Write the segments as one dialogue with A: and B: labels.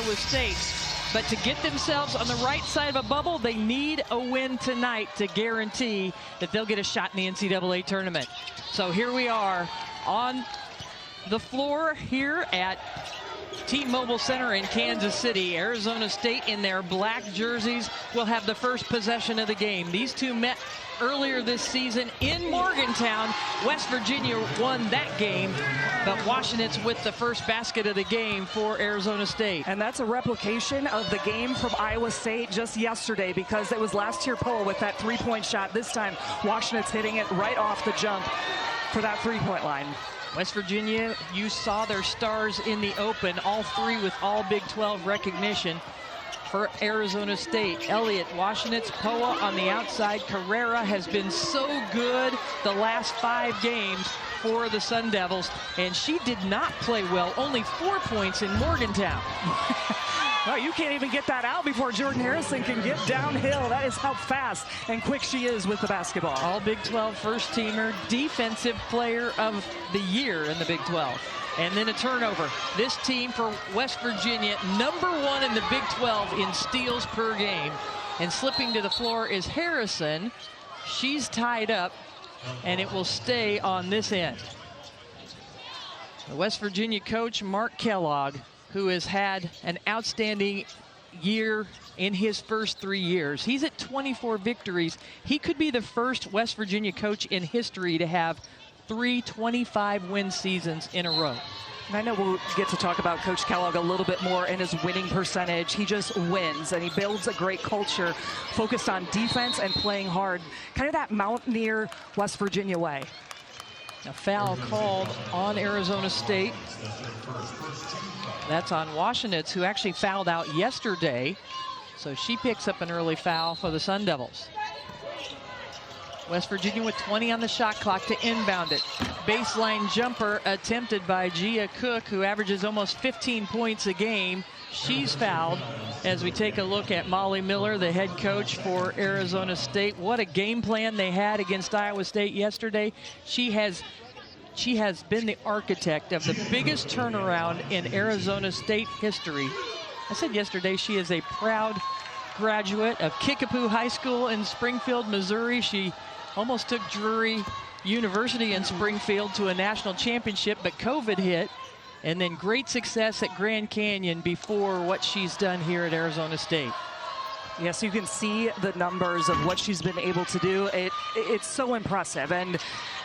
A: Iowa State. But to get themselves on the right side of a bubble, they need a win tonight to guarantee that they'll get a shot in the NCAA tournament. So here we are on the floor here at T-Mobile Center in Kansas City. Arizona State in their black jerseys will have the first possession of the game. These two met earlier this season in Morgantown. West Virginia won that game, but Washington's with the first basket of the game for Arizona State.
B: And that's a replication of the game from Iowa State just yesterday, because it was last year Poa with that three-point shot. This time, Washington's hitting it right off the jump for that three-point line.
A: West Virginia, you saw their stars in the open, all three with all Big 12 recognition. For Arizona State, Elliott, Washington's, Poa on the outside. Carrera has been so good the last 5 games for the Sun Devils, and she did not play well. Only 4 points in Morgantown.
B: Well, you can't even get that out before Jordan Harrison can get downhill. That is how fast and quick she is with the basketball.
A: All Big 12 first-teamer, defensive player of the year in the Big 12. And then a turnover. This team for West Virginia, #1 in the Big 12 in steals per game. And slipping to the floor is Harrison. She's tied up, and it will stay on this end. The West Virginia coach, Mark Kellogg, who has had an outstanding year in his first 3 years. He's at 24 victories. He could be the first West Virginia coach in history to have 3 25-win seasons in a row.
B: And I know we'll get to talk about Coach Kellogg a little bit more in his winning percentage. He just wins, and he builds a great culture focused on defense and playing hard. Kind of that Mountaineer West Virginia way.
A: A foul called on Arizona State. That's on Washington, who actually fouled out yesterday. So she picks up an early foul for the Sun Devils. West Virginia with 20 on the shot clock to inbound it. Baseline jumper attempted by Gia Cook, who averages almost 15 points a game. She's fouled. As we take a look at Molly Miller, the head coach for Arizona State. What a game plan they had against Iowa State yesterday. She has been the architect of the biggest turnaround in Arizona State history. I said yesterday she is a proud graduate of Kickapoo High School in Springfield, Missouri. She almost took Drury University in Springfield to a national championship, but COVID hit, and then great success at Grand Canyon before what she's done here at Arizona State.
B: Yes, you can see the numbers of what she's been able to do. It's so impressive, and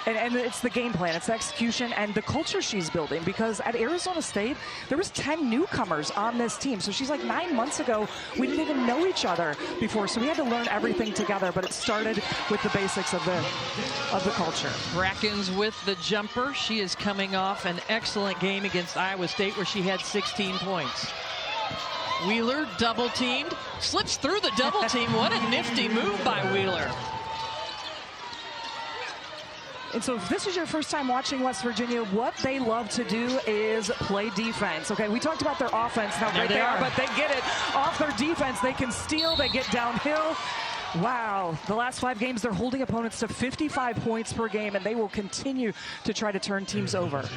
B: it's the game plan, it's the execution, and the culture she's building. Because at Arizona State, there was 10 newcomers on this team. So she's like, 9 months ago, we didn't even know each other before. So we had to learn everything together. But it started with the basics of the culture.
A: Brackens with the jumper. She is coming off an excellent game against Iowa State, where she had 16 points. Wheeler double teamed, slips through the double team. What a nifty move by Wheeler.
B: And so if this is your first time watching West Virginia, what they love to do is play defense. Okay, we talked about their offense, how great they are, but they get it off their defense. They can steal, they get downhill. Wow, the last 5 games, they're holding opponents to 55 points per game, and they will continue to try to turn teams over.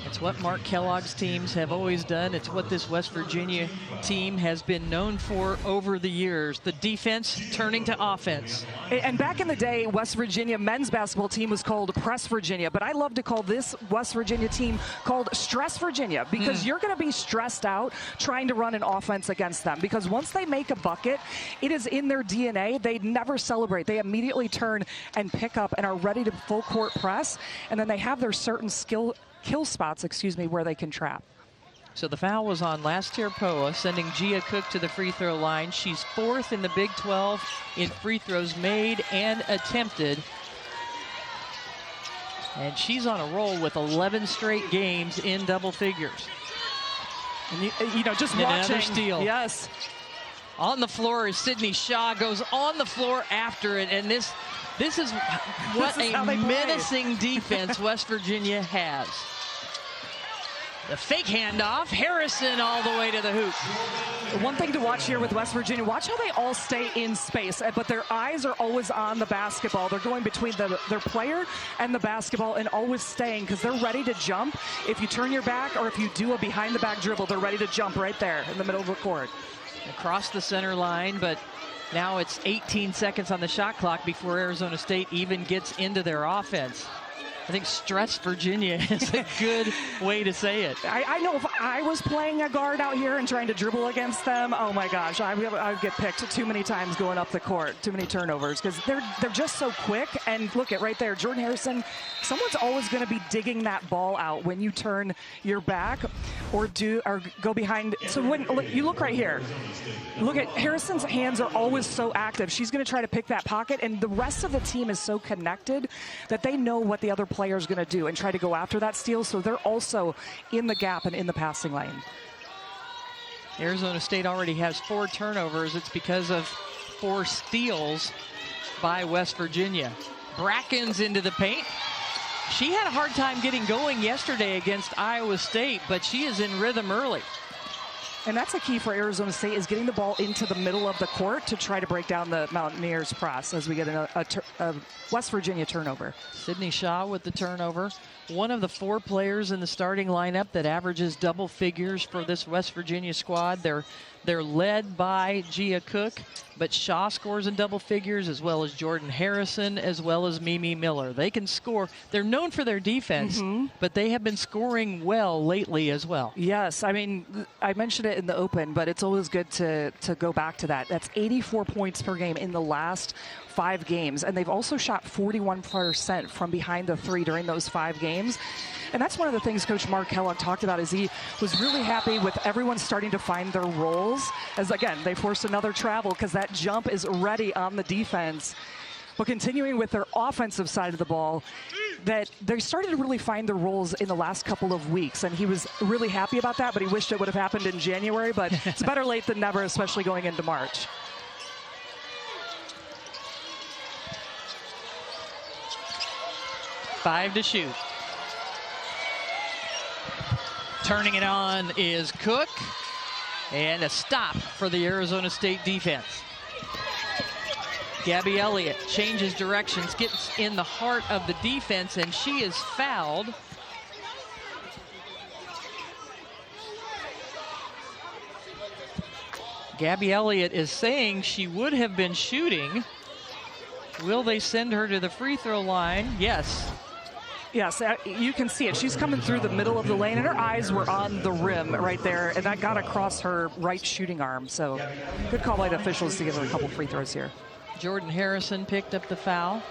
A: It's what Mark Kellogg's teams have always done. It's what this West Virginia team has been known for over the years. The defense turning to offense.
B: And back in the day, West Virginia men's basketball team was called Press Virginia, but I love to call this West Virginia team called Stress Virginia, because you're going to be stressed out trying to run an offense against them, because once they make a bucket, it is in their DNA. They never celebrate. They immediately turn and pick up and are ready to full court press, and then they have their certain kill spots, where they can trap.
A: So the foul was on Lastier Poa, sending Gia Cook to the free throw line. She's 4th in the Big 12 in free throws made and attempted. And she's on a roll with 11 straight games in double figures.
B: And you know, just watching.
A: Another steal.
B: Yes.
A: On the floor is Sydney Shaw, goes on the floor after it, and this is what a menacing defense West Virginia has. The fake handoff, Harrison all the way to the hoop.
B: One thing to watch here with West Virginia, watch how they all stay in space, but their eyes are always on the basketball. They're going between their player and the basketball and always staying because they're ready to jump. If you turn your back or if you do a behind-the-back dribble, they're ready to jump right there in the middle of the court.
A: Across the center line, but now it's 18 seconds on the shot clock before Arizona State even gets into their offense. I think stress Virginia is a good way to say it.
B: I know if I was playing a guard out here and trying to dribble against them, oh my gosh, I would get picked too many times going up the court, too many turnovers, because they're just so quick. And look at right there, Jordan Harrison, someone's always going to be digging that ball out when you turn your back or go behind. So when you look right here, look at Harrison's hands are always so active. She's going to try to pick that pocket, and the rest of the team is so connected that they know what the other player is going to do and try to go after that steal, so they're also in the gap and in the passing lane.
A: Arizona State already has 4 turnovers. It's because of 4 steals by West Virginia. Brackens into the paint. She had a hard time getting going yesterday against Iowa State, but she is in rhythm early.
B: And that's a key for Arizona State, is getting the ball into the middle of the court to try to break down the Mountaineers press as we get a West Virginia turnover.
A: Sydney Shaw with the turnover. One of the 4 players in the starting lineup that averages double figures for this West Virginia squad. They're led by Gia Cook, but Shaw scores in double figures, as well as Jordan Harrison, as well as Mimi Miller. They can score. They're known for their defense, but they have been scoring well lately as well.
B: Yes, I mean, I mentioned it in the open, but it's always good to go back to that. That's 84 points per game in the last 5 games, and they've also shot 41% from behind the 3 during those 5 games. And that's one of the things Coach Mark Kellogg talked about, is he was really happy with everyone starting to find their roles, as again they forced another travel because that jump is ready on the defense. But continuing with their offensive side of the ball, that they started to really find their roles in the last couple of weeks, and he was really happy about that, but he wished it would have happened in January, but it's better late than never, especially going into March.
A: Five to shoot. Turning it on is Cook, and a stop for the Arizona State defense. Gabby Elliott changes directions, gets in the heart of the defense, and she is fouled. Gabby Elliott is saying she would have been shooting. Will they send her to the free throw line? Yes.
B: Yes, you can see it. She's coming through the middle of the lane, and her eyes were on the rim right there, and that got across her right shooting arm. So good call by the officials to give her a couple free throws here.
A: Jordan Harrison picked up the foul,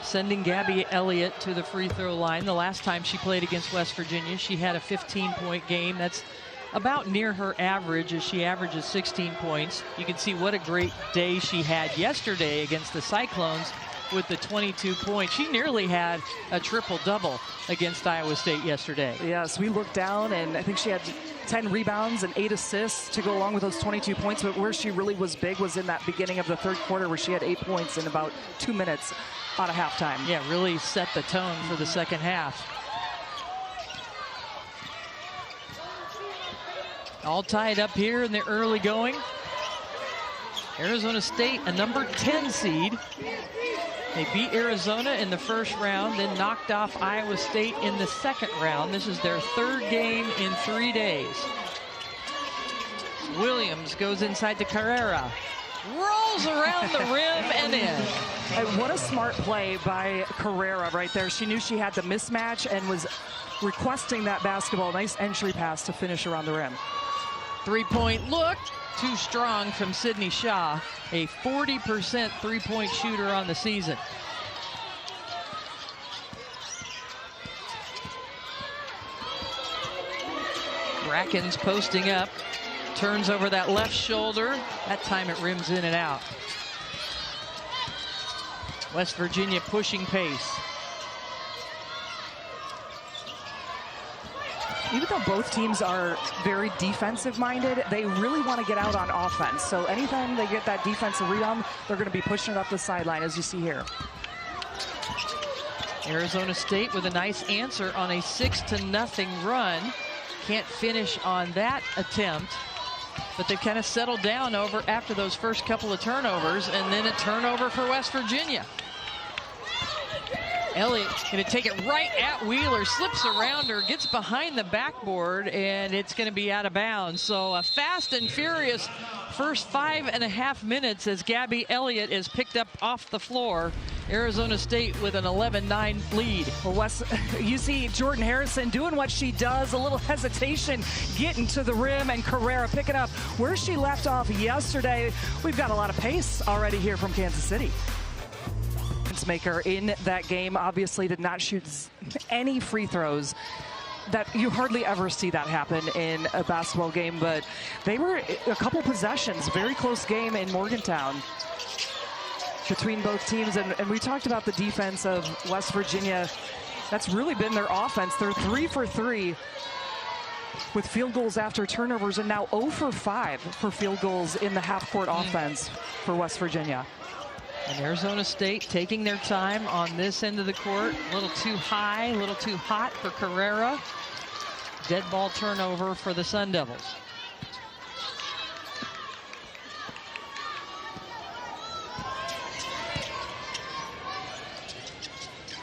A: sending Gabby Elliott to the free throw line. The last time she played against West Virginia, she had a 15-point game. That's about near her average, as she averages 16 points. You can see what a great day she had yesterday against the Cyclones with the 22 points. She nearly had a triple-double against Iowa State yesterday.
B: Yes, we looked down, and I think she had 10 rebounds and 8 assists to go along with those 22 points, but where she really was big was in that beginning of the third quarter, where she had 8 points in about 2 minutes out of halftime.
A: Yeah, really set the tone for the second half. All tied up here in the early going. Arizona State, a number 10 seed. They beat Arizona in the first round, then knocked off Iowa State in the second round. This is their 3rd game in 3 days. Williams goes inside to Carrera. Rolls around the rim and in.
B: And what a smart play by Carrera right there. She knew she had the mismatch and was requesting that basketball. Nice entry pass to finish around the rim.
A: 3-point look. Too strong from Sydney Shaw, a 40% 3-point shooter on the season. Brackens posting up, turns over that left shoulder. That time it rims in and out. West Virginia pushing pace.
B: Even though both teams are very defensive-minded, they really want to get out on offense. So anytime they get that defensive rebound, they're going to be pushing it up the sideline, as you see here.
A: Arizona State with a nice answer on a 6-0 run. can't finish on that attempt, but they've kind of settled down over after those first couple of turnovers, and then a turnover for West Virginia. Elliott going to take it right at Wheeler, slips around her, gets behind the backboard, and it's going to be out of bounds. So a fast and furious first 5.5 minutes as Gabby Elliott is picked up off the floor. Arizona State with an 11-9 lead.
B: Well, you see Jordan Harrison doing what she does, a little hesitation, getting to the rim, and Carrera picking up where she left off yesterday. We've got a lot of pace already here from Kansas City. Maker in that game obviously did not shoot any free throws. That you hardly ever see that happen in a basketball game, but they were a couple possessions, very close game in Morgantown between both teams. And we talked about the defense of West Virginia. That's really been their offense. They're 3 for 3 with field goals after turnovers, and now 0 for 5 for field goals in the half-court offense for West Virginia.
A: And Arizona State taking their time on this end of the court. A little too high, a little too hot for Carrera. Dead ball turnover for the Sun Devils.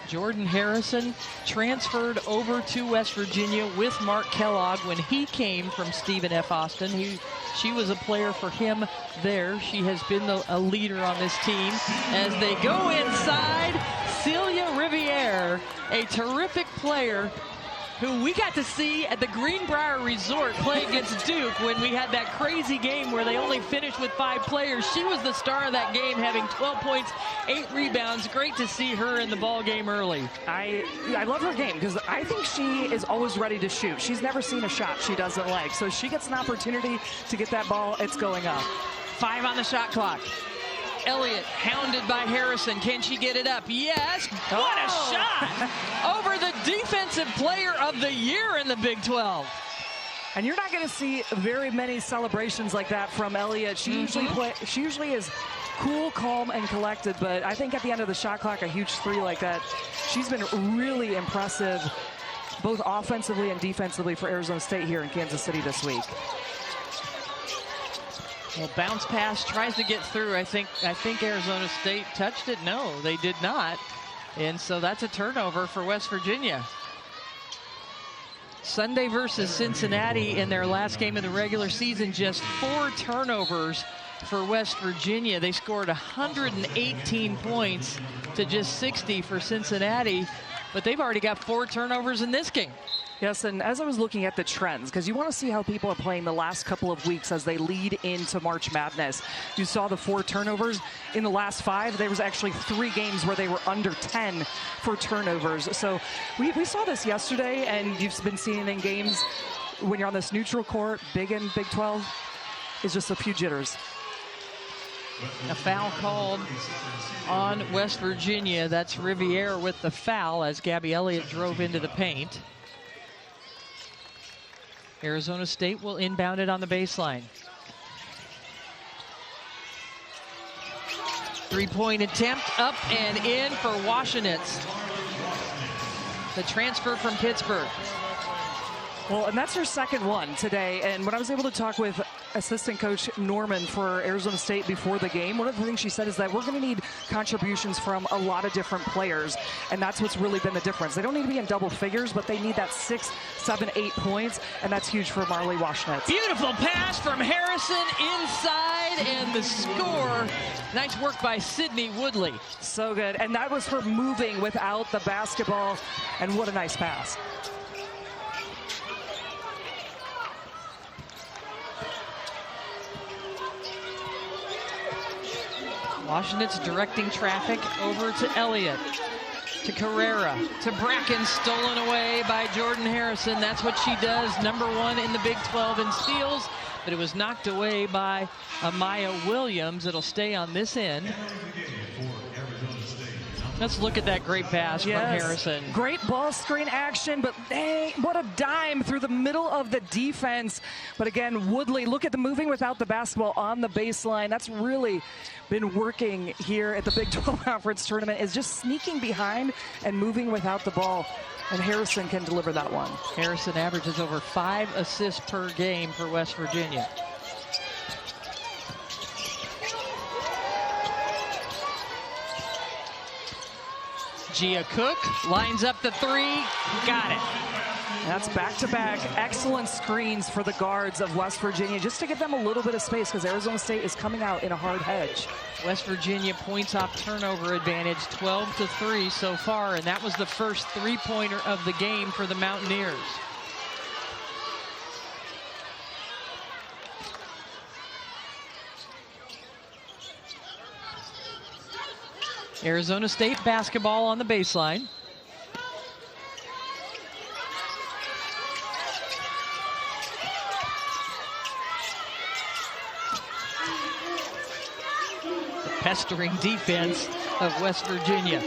A: Jordan Harrison transferred over to West Virginia with Mark Kellogg when he came from Stephen F. Austin. She was a player for him there. She has been a leader on this team. As they go inside, Celia Riviere, a terrific player who we got to see at the Greenbrier Resort play against Duke when we had that crazy game where they only finished with 5 players. She was the star of that game, having 12 points, 8 rebounds. Great to see her in the ball game early.
B: I love her game because I think she is always ready to shoot. She's never seen a shot she doesn't like. So she gets an opportunity to get that ball, it's going up.
A: 5 on the shot clock. Elliott hounded by Harrison. Can she get it up? Yes. What a shot! Over the defensive player of the year in the Big 12.
B: And you're not going to see very many celebrations like that from Elliott. She usually is cool, calm, and collected. But I think at the end of the shot clock, a huge 3 like that, she's been really impressive, both offensively and defensively for Arizona State here in Kansas City this week.
A: Well, bounce pass, tries to get through. I think Arizona State touched it. No, they did not. And so that's a turnover for West Virginia. Sunday versus Cincinnati in their last game of the regular season, just 4 turnovers for West Virginia. They scored 118 points to just 60 for Cincinnati, but they've already got 4 turnovers in this game.
B: Yes, and as I was looking at the trends, because you want to see how people are playing the last couple of weeks as they lead into March Madness. You saw the 4 turnovers. In the last 5, there was actually 3 games where they were under 10 for turnovers. So we saw this yesterday, and you've been seeing it in games when you're on this neutral court, big in Big 12, is just a few jitters.
A: A foul called on West Virginia. That's Riviere with the foul as Gabby Elliott drove into the paint. Arizona State will inbound it on the baseline. 3-point attempt up and in for Washenitz, the transfer from Pittsburgh.
B: Well, and that's her second one today. And when I was able to talk with assistant coach Norman for Arizona State before the game, one of the things she said is that we're going to need contributions from a lot of different players. And that's what's really been the difference. They don't need to be in double figures, but they need that 6, 7, 8 points. And that's huge for Marley Washenitz.
A: Beautiful pass from Harrison inside, and the score. Nice work by Sydney Woodley.
B: So good. And that was her moving without the basketball. And what a nice pass.
A: Washenitz directing traffic over to Elliott, to Carrera, to Bracken, stolen away by Jordan Harrison. That's what she does, #1 in the Big 12 in steals, but it was knocked away by Amaya Williams. It'll stay on this end. Let's look at that great pass from Harrison.
B: Great ball screen action, but dang, what a dime through the middle of the defense. But again, Woodley, look at the moving without the basketball on the baseline. That's really been working here at the Big 12 Conference Tournament, is just sneaking behind and moving without the ball. And Harrison can deliver that one.
A: Harrison averages over 5 assists per game for West Virginia. Gia Cook lines up the 3, got it.
B: That's back-to-back excellent screens for the guards of West Virginia, just to give them a little bit of space, because Arizona State is coming out in a hard hedge.
A: West Virginia points off turnover advantage, 12-3 so far, and that was the first three-pointer of the game for the Mountaineers. Arizona State basketball on the baseline. The pestering defense of West Virginia.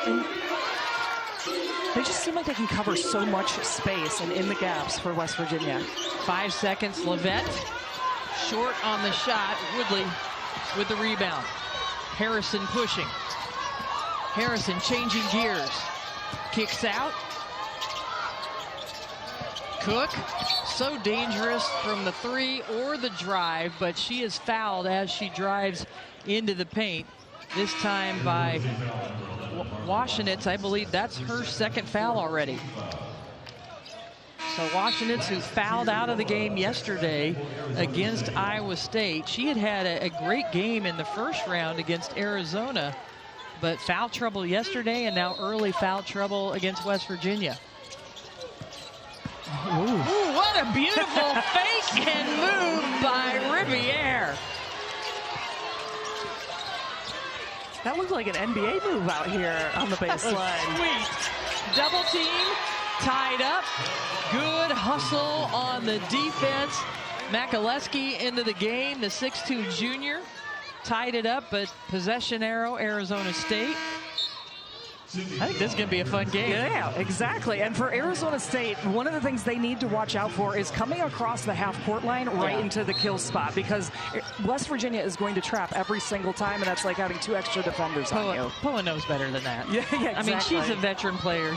B: And they just seem like they can cover so much space and in the gaps for West Virginia.
A: 5 seconds, Levette short on the shot. Woodley with the rebound. Harrison pushing. Harrison changing gears. Kicks out. Cook, so dangerous from the 3 or the drive, but she is fouled as she drives into the paint. This time by Washenitz. I believe that's her second foul already. So Washenitz, who fouled out of the game yesterday against Iowa State. She had had a great game in the first round against Arizona, but foul trouble yesterday and now early foul trouble against West Virginia. Ooh, what a beautiful fake and move by Riviere.
B: That looked like an NBA move out here on the baseline.
A: Sweet. Double team, tied up. Good hustle on the defense. Makaleski into the game, the 6'2 junior. Tied it up, but possession arrow, Arizona State. I think this is going to be a fun game.
B: Yeah, exactly. And for Arizona State, one of the things they need to watch out for is coming across the half-court line right into the kill spot, because West Virginia is going to trap every single time, and that's like having 2 extra defenders on you.
A: Poa knows better than that.
B: Yeah, exactly.
A: I mean, she's a veteran player.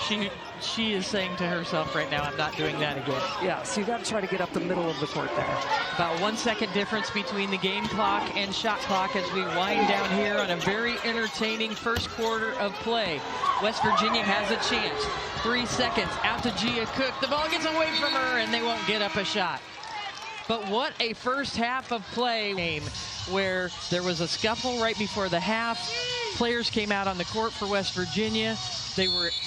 A: She is saying to herself right now, I'm not doing that again.
B: Yeah, so you got to try to get up the middle of the court there.
A: About 1 second difference between the game clock and shot clock as we wind down here on a very entertaining first quarter of play. West Virginia has a chance. 3 seconds out to Gia Cook. The ball gets away from her and they won't get up a shot. But what a first half of play game where there was a scuffle right before the half. Players came out on the court for West Virginia.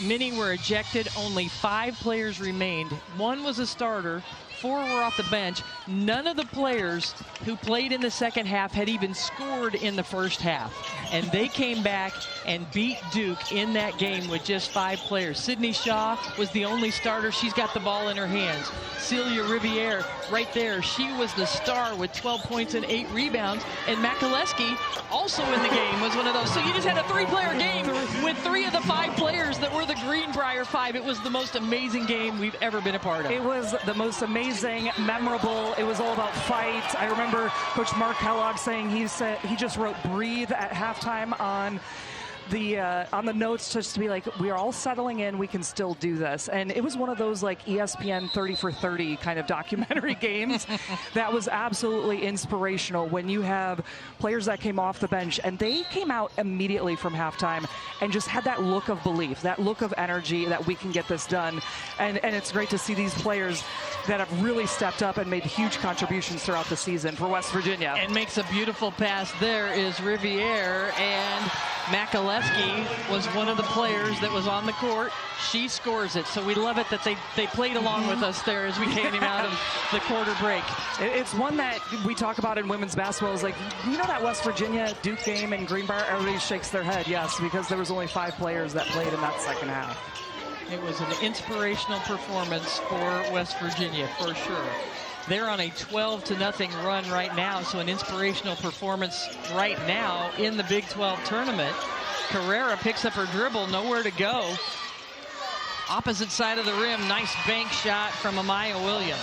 A: Many were ejected. Only 5 players remained. 1 was a starter. 4 were off the bench. None of the players who played in the second half had even scored in the first half. And they came back and beat Duke in that game with just 5 players. Sydney Shaw was the only starter. She's got the ball in her hands. Celia Riviere right there. She was the star with 12 points and 8 rebounds. And Makaleski, also in the game, was one of those. So you just had a 3-player game with 3 of the 5 players that were the Greenbrier 5. It was the most amazing game we've ever been a part of.
B: It was the most amazing, memorable. It was all about fight. I remember Coach Mark Kellogg saying he just wrote "breathe" at halftime on the notes, just to be like, we are all settling in, we can still do this. And it was one of those like ESPN 30 for 30 kind of documentary games that was absolutely inspirational when you have players that came off the bench and they came out immediately from halftime and just had that look of belief, that look of energy that we can get this done. And it's great to see these players that have really stepped up and made huge contributions throughout the season for West Virginia.
A: And makes a beautiful pass. There is Riviere, and Makaleski was one of the players that was on the court. She scores it, so we love it that they played along with us there as we came out of the quarter break.
B: It's one that we talk about in women's basketball. Is like, you know, that West Virginia Duke game in Greenbrier, everybody shakes their head, yes, because there was only 5 players that played in that second half.
A: It was an inspirational performance for West Virginia, for sure. They're on a 12-0 run right now, so an inspirational performance right now in the Big 12 tournament. Carrera picks up her dribble, nowhere to go. Opposite side of the rim, nice bank shot from Amaya Williams.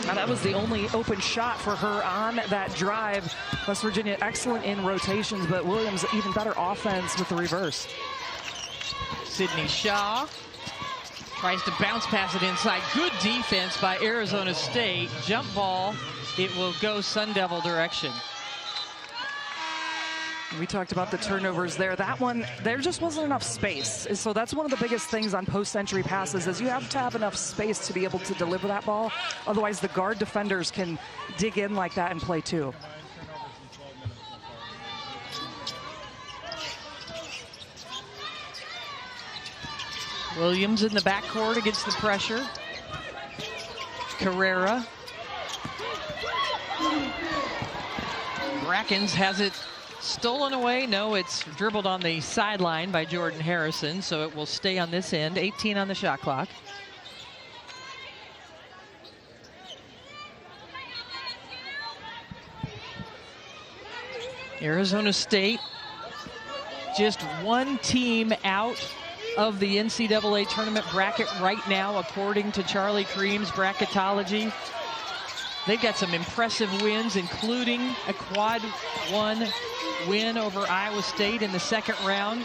B: Now that was the only open shot for her on that drive. West Virginia excellent in rotations, but Williams even better offense with the reverse.
A: Sydney Shaw tries to bounce pass it inside. Good defense by Arizona State. Jump ball, it will go Sun Devil direction.
B: We talked about the turnovers there. That one, there just wasn't enough space. So that's one of the biggest things on post-entry passes is you have to have enough space to be able to deliver that ball. Otherwise, the guard defenders can dig in like that and play too.
A: Williams in the backcourt against the pressure. Carrera. Brackens has it stolen away. No, it's dribbled on the sideline by Jordan Harrison, so it will stay on this end. 18 on the shot clock. Arizona State, just one team out of the NCAA tournament bracket right now, according to Charlie Cream's bracketology. They've got some impressive wins, including a quad one win over Iowa State in the second round.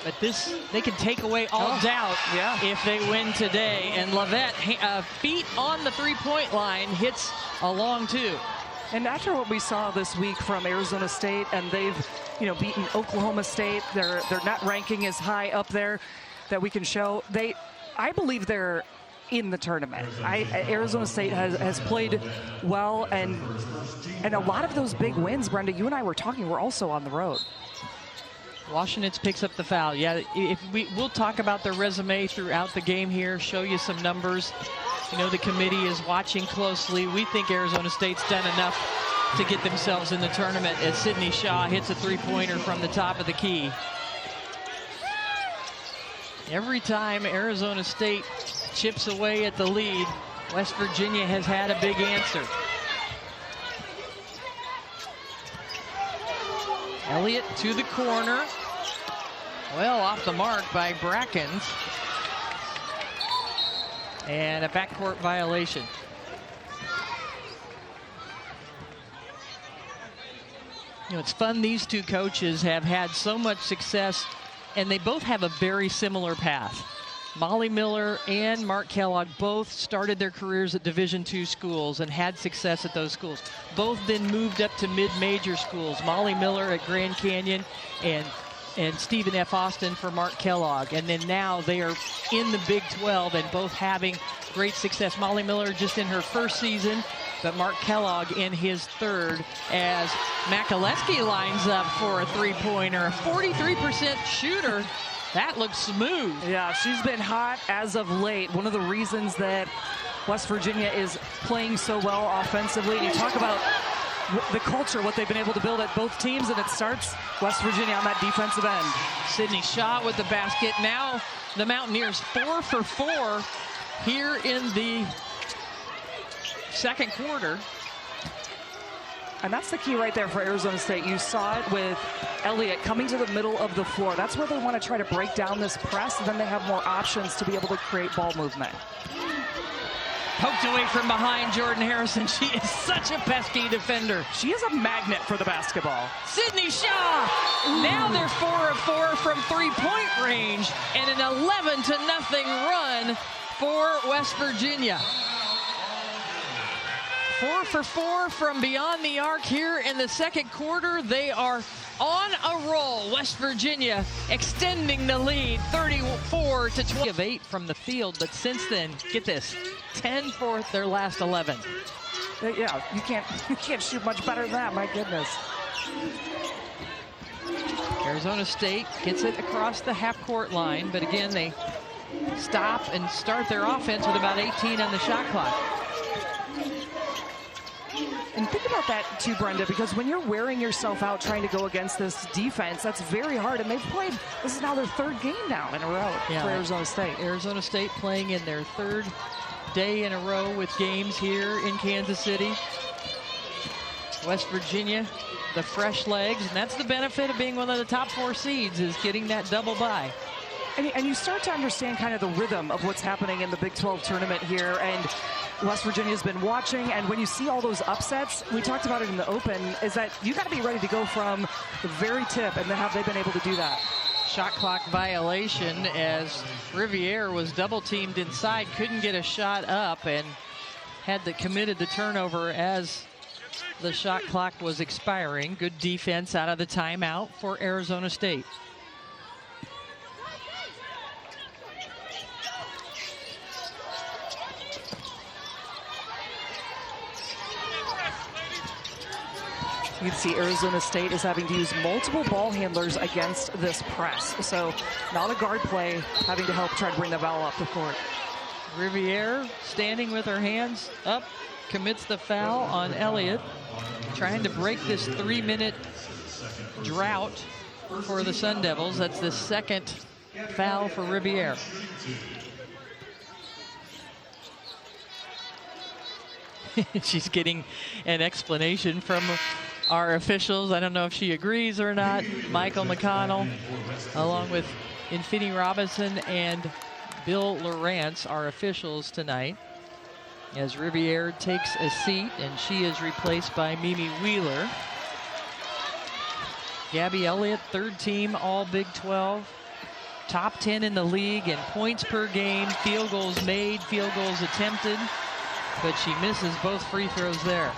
A: But this, they can take away all doubt if they win today. And Lavette, feet on the three-point line, hits a long two.
B: And after what we saw this week from Arizona State, and they've, beaten Oklahoma State, their net ranking is high up there that we can show. I believe they're in the tournament. Arizona State has played well, and a lot of those big wins, Brenda, you and I were talking, were also on the road.
A: Washington picks up the foul. Yeah, we'll talk about their resume throughout the game here, show you some numbers. The committee is watching closely. We think Arizona State's done enough to get themselves in the tournament as Sydney Shaw hits a three-pointer from the top of the key. Every time Arizona State chips away at the lead, West Virginia has had a big answer. Elliott to the corner. Well, off the mark by Brackens. And a backcourt violation. It's fun. These two coaches have had so much success, and they both have a very similar path. Molly Miller and Mark Kellogg both started their careers at Division II schools and had success at those schools. Both then moved up to mid-major schools. Molly Miller at Grand Canyon and Stephen F. Austin for Mark Kellogg. And then now they are in the Big 12 and both having great success. Molly Miller just in her first season, but Mark Kellogg in his third as Makaleski lines up for a three-pointer. A 43% shooter. That looks smooth. Yeah, she's been hot as of late. One of the reasons that West Virginia is playing so well offensively. You talk about the culture, what they've been able to build at both teams, and it starts West Virginia on that defensive end. Sydney Shaw with the basket. Now the Mountaineers 4 for 4 here in the second quarter. And that's the key right there for Arizona State. You saw it with Elliott coming to the middle of the floor. That's where they want to try to break down this press, and then they have more options to be able to create ball movement. Poked away from behind, Jordan Harrison. She is such a pesky defender. She is a magnet for the basketball. Sydney Shaw. Now they're 4 of 4 from three-point range, and an 11-0 run for West Virginia. 4 for 4 from beyond the arc here in the second quarter. They are on a roll. West Virginia extending the lead 34 to 20 of 8 from the field. But since then, get this, 10 for their last 11. Yeah, you can't shoot much better than that, my goodness. Arizona State gets it across the half-court line, but again, they stop and start their offense with about 18 on the shot clock. And think about that too, Brenda, because when you're wearing yourself out trying to go against this defense, that's very hard. And they've played, this is now their third game now in a row for Arizona State. Arizona State playing in their third day in a row with games here in Kansas City. West Virginia the fresh legs, and that's the benefit of being one of the top 4 seeds, is getting that double bye.
B: And you start to understand kind of the rhythm of what's happening in the Big 12 tournament here. And West Virginia's been watching, and when you see all those upsets, we talked about it in the Open, is that you got to be ready to go from the very tip, and have they been able to do that?
A: Shot clock violation as Riviere was double teamed inside, couldn't get a shot up, and committed the turnover as the shot clock was expiring. Good defense out of the timeout for Arizona State.
B: You can see Arizona State is having to use multiple ball handlers against this press. So not a guard play, having to help try to bring the ball up the court.
A: Riviere standing with her hands up, commits the foul on Elliott, trying to break this 3-minute drought for the Sun Devils. That's the second foul for Riviere. She's getting an explanation from our officials. I don't know if she agrees or not. Michael McConnell, along with Infinity Robinson and Bill Lawrence, our officials tonight, as Riviere takes a seat, and she is replaced by Mimi Wheeler. Gabby Elliott, 3rd team All Big 12, top 10 in the league in points per game, field goals made, field goals attempted, but she misses both free throws there.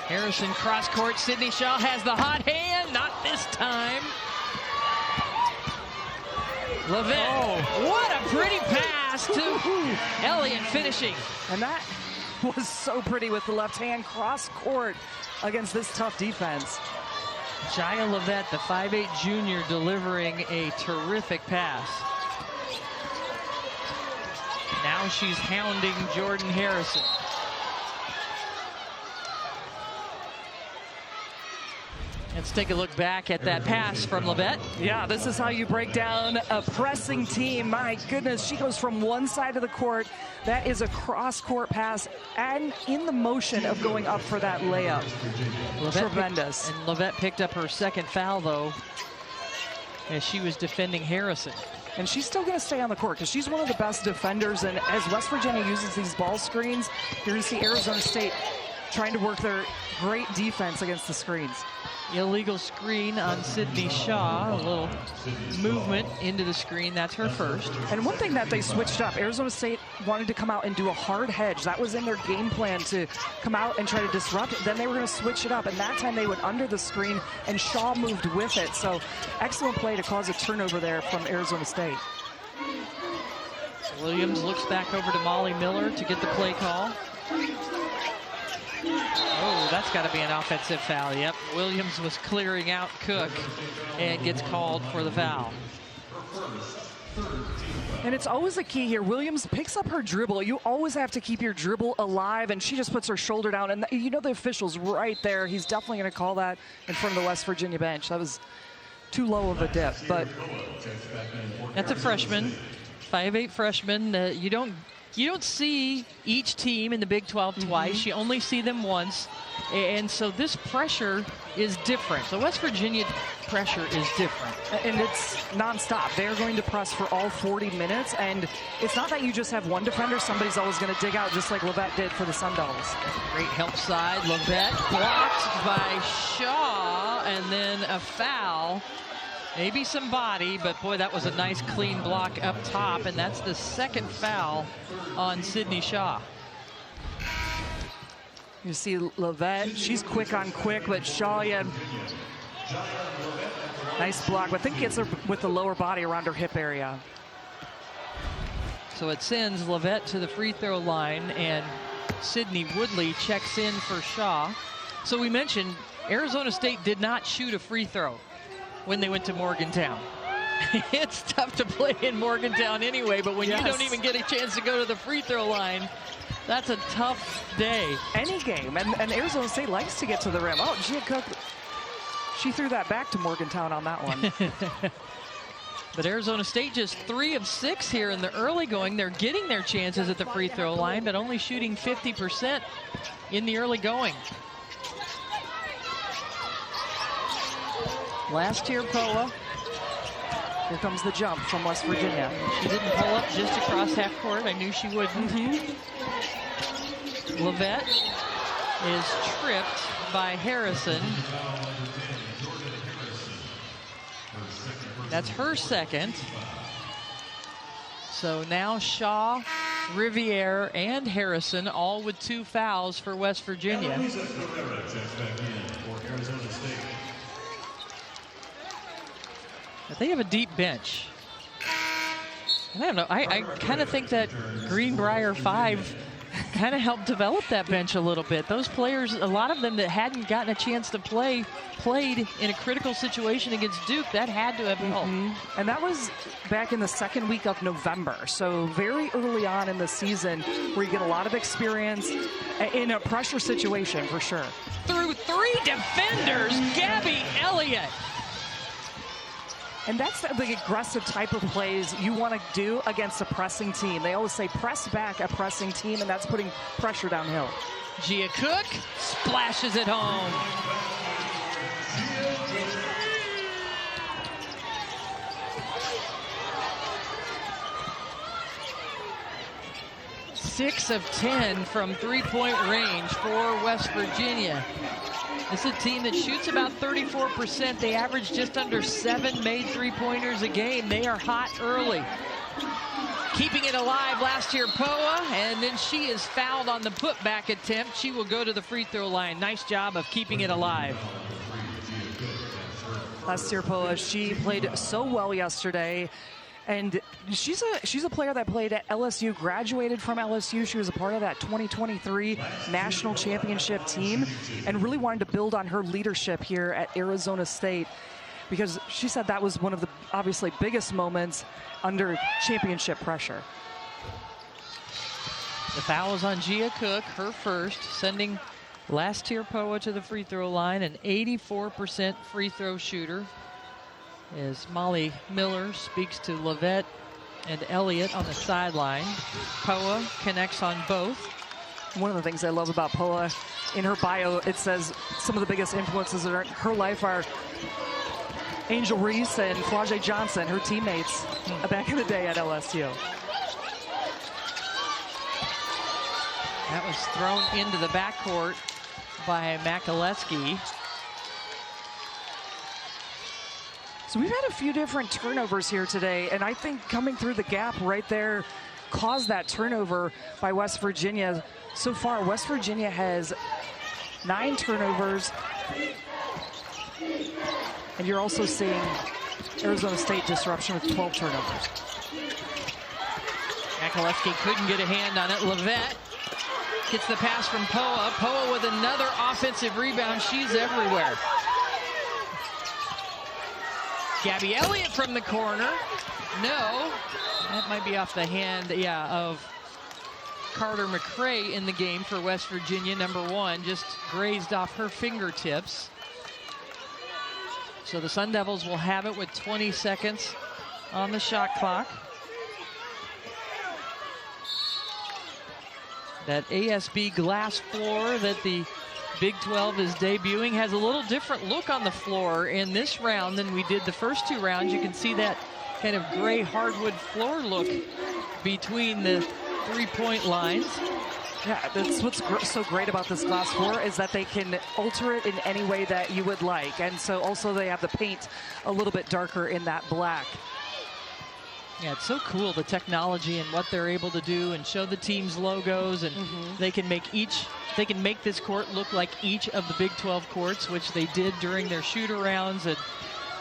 A: Harrison cross court. Sydney Shaw has the hot hand. Not this time. Levette. Oh, what a pretty pass to Elliott finishing.
B: And that was so pretty with the left hand cross court against this tough defense.
A: Jaya Levette, the 5'8" junior, delivering a terrific pass. Now she's hounding Jordan Harrison. Let's take a look back at that pass from Levette.
B: Yeah, this is how you break down a pressing team. My goodness, she goes from one side of the court. That is a cross-court pass, and in the motion of going up for that layup. Tremendous.
A: And Levette picked up her second foul, though, as she was defending Harrison.
B: And she's still going to stay on the court because she's one of the best defenders. And as West Virginia uses these ball screens, you're going to see Arizona State trying to work their great defense against the screens.
A: Illegal screen on Sydney Shaw. A little movement into the screen. That's her first.
B: And one thing that they switched up, Arizona State wanted to come out and do a hard hedge. That was in their game plan, to come out and try to disrupt it. Then they were going to switch it up, and that time they went under the screen, and Shaw moved with it. So excellent play to cause a turnover there from Arizona State.
A: Williams looks back over to Molly Miller to get the play call. Oh, that's got to be an offensive foul. Yep, Williams was clearing out Cook and gets called for the foul.
B: And it's always a key here. Williams picks up her dribble. You always have to keep your dribble alive, and she just puts her shoulder down. And you know the official's right there. He's definitely going to call that in front of the West Virginia bench. That was too low of a dip, but
A: that's a freshman, 5'8" freshman. You don't see each team in the Big 12 twice. You only see them once. And so this pressure is different. The West Virginia pressure is different.
B: And it's nonstop. They're going to press for all 40 minutes. And it's not that you just have one defender. Somebody's always going to dig out, just like Levette did for the Sun Devils.
A: Great help side. Levette blocked by Shaw, and then a foul. Maybe some body, but boy, that was a nice clean block up top, and that's the second foul on Sydney Shaw.
B: You see Levette, she's quick on quick, but Shaw, yeah, nice block, but I think gets her with the lower body around her hip area.
A: So it sends Levette to the free throw line, and Sydney Woodley checks in for Shaw. So we mentioned Arizona State did not shoot a free throw when they went to Morgantown. It's tough to play in Morgantown anyway, but when you don't even get a chance to go to the free throw line, that's a tough day.
B: Any game, and Arizona State likes to get to the rim. Oh, Gia Cook, she threw that back to Morgantown on that one.
A: But Arizona State just 3 of 6 here in the early going. They're getting their chances at the free throw line, but only shooting 50% in the early going. Last year, Poa.
B: Here comes the jump from West Virginia.
A: She didn't pull up just across half court. I knew she wouldn't. Levette is tripped by Harrison. That's her second. So now Shaw, Riviere, and Harrison all with 2 fouls for West Virginia. But they have a deep bench. I don't know. I kind of think that Greenbrier 5 kind of helped develop that bench a little bit. Those players, a lot of them that hadn't gotten a chance to play, played in a critical situation against Duke. That had to have helped.
B: And that was back in the second week of November. So very early on in the season where you get a lot of experience in a pressure situation for sure.
A: Through 3 defenders, Gabby Elliott.
B: And that's the aggressive type of plays you want to do against a pressing team. They always say press back a pressing team, and that's putting pressure downhill.
A: Gia Cook splashes it home. Six of 10 from three-point range for West Virginia. This is a team that shoots about 34%. They average just under 7 made three-pointers a game. They are hot early. Keeping it alive last year, Poa, and then she is fouled on the putback attempt. She will go to the free throw line. Nice job of keeping it alive.
B: Last year, Poa, she played so well yesterday. And she's a player that played at LSU, graduated from LSU. She was a part of that 2023 national championship team and really wanted to build on her leadership here at Arizona State because she said that was one of the obviously biggest moments under championship pressure.
A: The foul is on Gia Cook, her first, sending last tier Poa to the free throw line, an 84% free throw shooter. As Molly Miller speaks to Levette and Elliott on the sideline. Poa connects on both.
B: One of the things I love about Poa, in her bio, it says some of the biggest influences in her life are Angel Reese and Flau'jae Johnson, her teammates back in the day at LSU.
A: That was thrown into the backcourt by Makaleski.
B: So we've had a few different turnovers here today, and I think coming through the gap right there caused that turnover by West Virginia. So far, West Virginia has 9 turnovers, and you're also seeing Arizona State disruption with 12 turnovers.
A: Makaleski couldn't get a hand on it. Levette gets the pass from Poa. Poa with another offensive rebound. She's everywhere. Gabby Elliott from the corner. No, that might be off the hand, of Carter McRae in the game for West Virginia, number 1. Just grazed off her fingertips. So the Sun Devils will have it with 20 seconds on the shot clock. That ASB glass floor that the Big 12 is debuting has a little different look on the floor in this round than we did the first 2 rounds. You can see that kind of gray hardwood floor look between the three-point lines.
B: Yeah, that's what's so great about this glass floor is that they can alter it in any way that you would like. And so also they have the paint a little bit darker in that black.
A: Yeah, it's so cool, the technology and what they're able to do and show the team's logos, and they can make this court look like each of the Big 12 courts, which they did during their shoot-arounds, and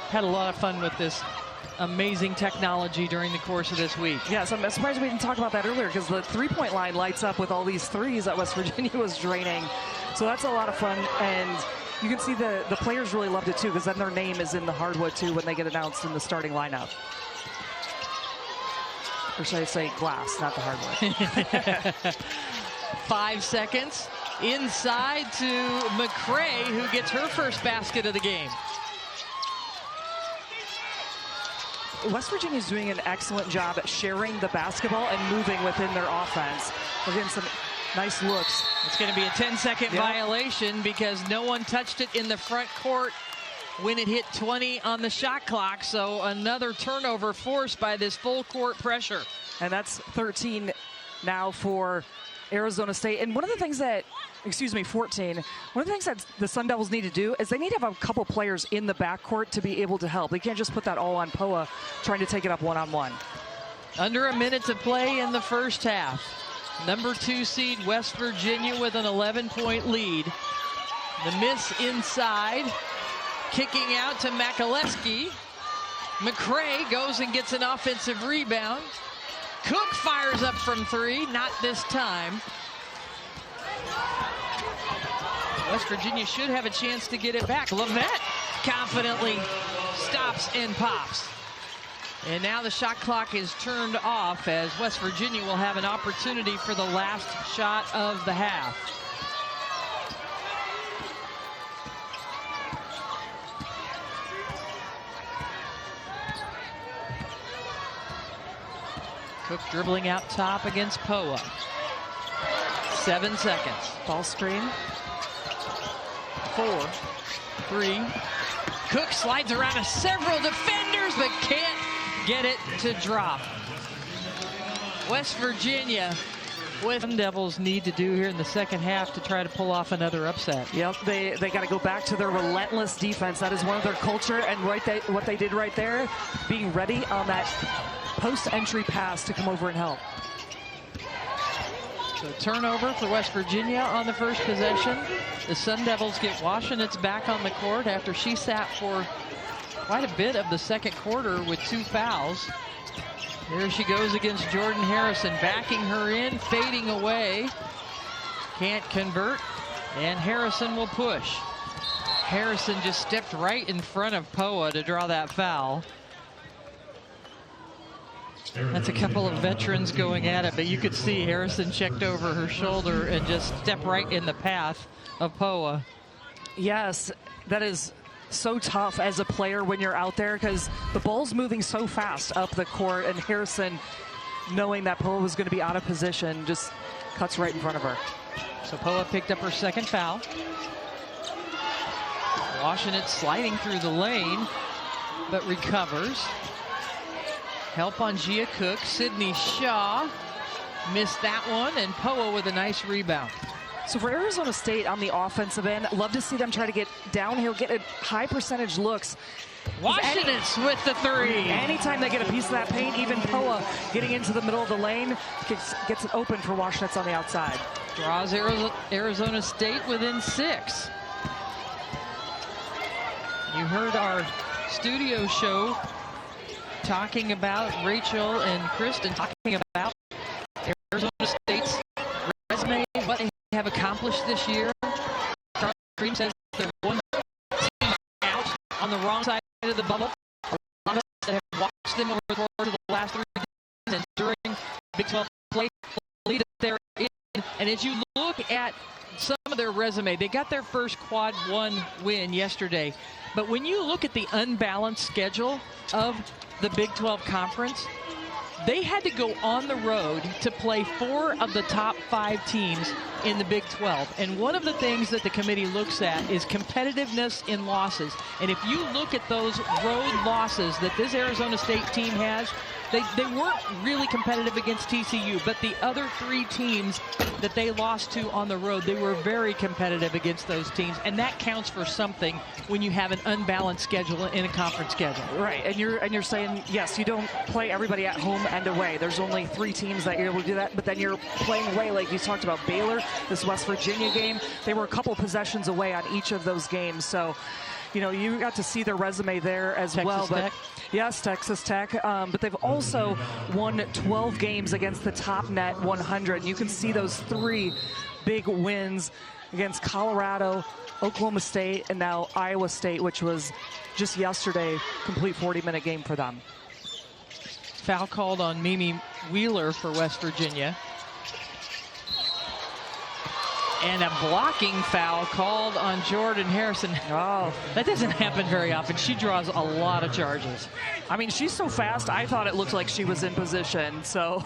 A: had a lot of fun with this amazing technology during the course of this week.
B: Yeah, so I'm surprised we didn't talk about that earlier because the three-point line lights up with all these threes that West Virginia was draining. So that's a lot of fun, and you can see the players really loved it too because then their name is in the hardwood too when they get announced in the starting lineup. Or should I say glass, not the hardwood.
A: 5 seconds. Inside to McRae, who gets her first basket of the game.
B: West Virginia is doing an excellent job at sharing the basketball and moving within their offense. We're getting some nice looks.
A: It's going to be a 10-second violation because no one touched it in the front court when it hit 20 on the shot clock. So another turnover forced by this full court pressure.
B: And that's 13 now for Arizona State. And one of the things that, 14. One of the things that the Sun Devils need to do is they need to have a couple players in the backcourt to be able to help. They can't just put that all on Poa trying to take it up one-on-one.
A: Under a minute to play in the first half. Number 2 seed West Virginia with an 11-point lead. The miss inside. Kicking out to Makalewski. McCray goes and gets an offensive rebound. Cook fires up from 3, not this time. West Virginia should have a chance to get it back. Lavette confidently stops and pops. And now the shot clock is turned off as West Virginia will have an opportunity for the last shot of the half. Cook dribbling out top against Poa. 7 seconds.
B: Ball screen.
A: 4, 3. Cook slides around several defenders but can't get it to drop. West Virginia with Sun Devils need to do here in the second half to try to pull off another upset.
B: Yep, they got to go back to their relentless defense. That is one of their culture, and what they did right there, being ready on that post-entry pass to come over and help.
A: So turnover for West Virginia on the first possession. The Sun Devils get Washenitz back on the court after she sat for quite a bit of the second quarter with 2 fouls. There she goes against Jordan Harrison, backing her in, fading away. Can't convert, and Harrison will push. Harrison just stepped right in front of Poa to draw that foul. That's a couple of veterans going at it, but you could see Harrison checked over her shoulder and just stepped right in the path of Poa.
B: Yes, that is so tough as a player when you're out there because the ball's moving so fast up the court, and Harrison, knowing that Poa was going to be out of position, just cuts right in front of her.
A: So Poa picked up her second foul. Washenitz sliding through the lane, but recovers. Help on Gia Cook. Sydney Shaw missed that one, and Poa with a nice rebound.
B: So for Arizona State on the offensive end, love to see them try to get downhill, get a high percentage looks.
A: Washenitz with the 3.
B: Anytime they get a piece of that paint, even Poa getting into the middle of the lane gets it open for Washenitz on the outside.
A: Draws Arizona State within 6. You heard our studio show talking about Rachel and Kristen talking about Arizona State's resume, what they have accomplished this year. Charlie Green says they're one team out on the wrong side of the bubble. A lot of us that have watched them over the course of the last 3 games and during Big 12 play, lead they're in. And as you look at some of their resume, they got their first quad 1 win yesterday. But when you look at the unbalanced schedule of the Big 12 Conference, they had to go on the road to play 4 of the top 5 teams in the Big 12. And one of the things that the committee looks at is competitiveness in losses. And if you look at those road losses that this Arizona State team has, they weren't really competitive against TCU, but the other 3 teams that they lost to on the road, they were very competitive against those teams, and that counts for something when you have an unbalanced schedule in a conference schedule.
B: Right, and you're saying, yes, you don't play everybody at home and away. There's only 3 teams that you're able to do that, but then you're playing away, like you talked about Baylor, this West Virginia game. They were a couple possessions away on each of those games, so you know, you got to see their resume there as well.
A: Tech.
B: Yes, Texas Tech. But they've also won 12 games against the top net 100. You can see those 3 big wins against Colorado, Oklahoma State, and now Iowa State, which was just yesterday, complete 40-minute game for them.
A: Foul called on Mimi Wheeler for West Virginia. And a blocking foul called on Jordan Harrison.
B: Oh,
A: that doesn't happen very often. She draws a lot of charges.
B: I mean, she's so fast, I thought it looked like she was in position. So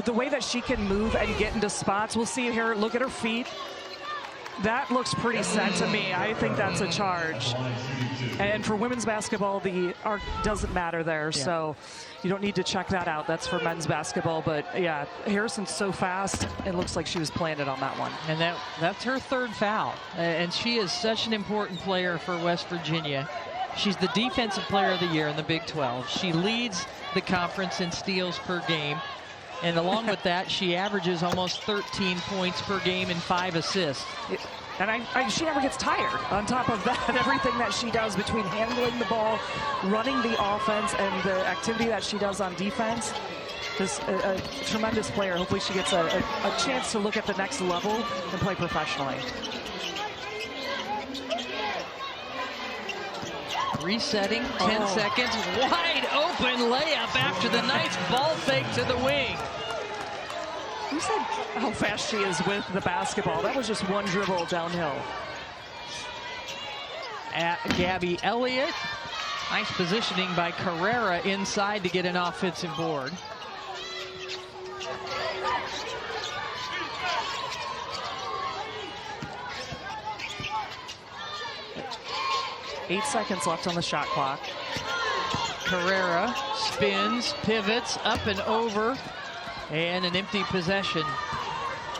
B: the way that she can move and get into spots, we'll see here. Look at her feet. That looks pretty set to me. I think that's a charge. And for women's basketball, the arc doesn't matter there. Yeah. So you don't need to check that out. That's for men's basketball. But yeah, Harrison's so fast. It looks like she was planted on that one.
A: And that's her third foul. And she is such an important player for West Virginia. She's the defensive player of the year in the Big 12. She leads the conference in steals per game. And along with that, she averages almost 13 points per game and 5 assists.
B: And she never gets tired. On top of that, everything that she does between handling the ball, running the offense, and the activity that she does on defense, is a tremendous player. Hopefully she gets a chance to look at the next level and play professionally.
A: Resetting, 10 seconds, wide open layup after the nice ball fake to the wing.
B: You said how fast she is with the basketball. That was just one dribble downhill.
A: Gabby Elliott. Nice positioning by Carrera inside to get an offensive board.
B: Eight seconds left on the shot clock.
A: Carrera spins, pivots, up and over, and an empty possession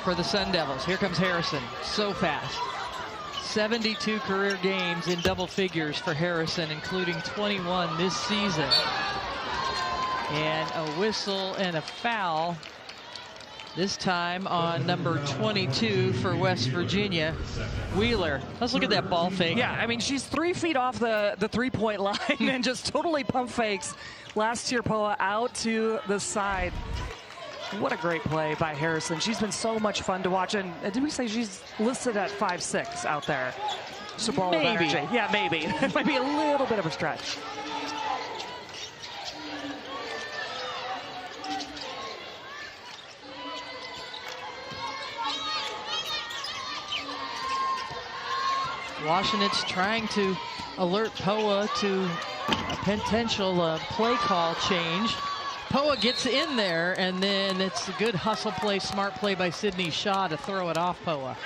A: for the Sun Devils. Here comes Harrison, so fast. 72 career games in double figures for Harrison, including 21 this season. And a whistle and a foul, this time on number 22 for West Virginia, Wheeler. Let's look at that ball fake.
B: Yeah, I mean, she's 3 feet off the three-point line and just totally pump fakes. Last year, Poa out to the side. What a great play by Harrison. She's been so much fun to watch. And did we say she's listed at 5'6" out there? So ball of energy. Yeah, maybe. It might be a little bit of a stretch.
A: Washington's trying to alert Poa to a potential play call change. Poa gets in there, and then it's a good hustle play, smart play by Sydney Shaw to throw it off Poa.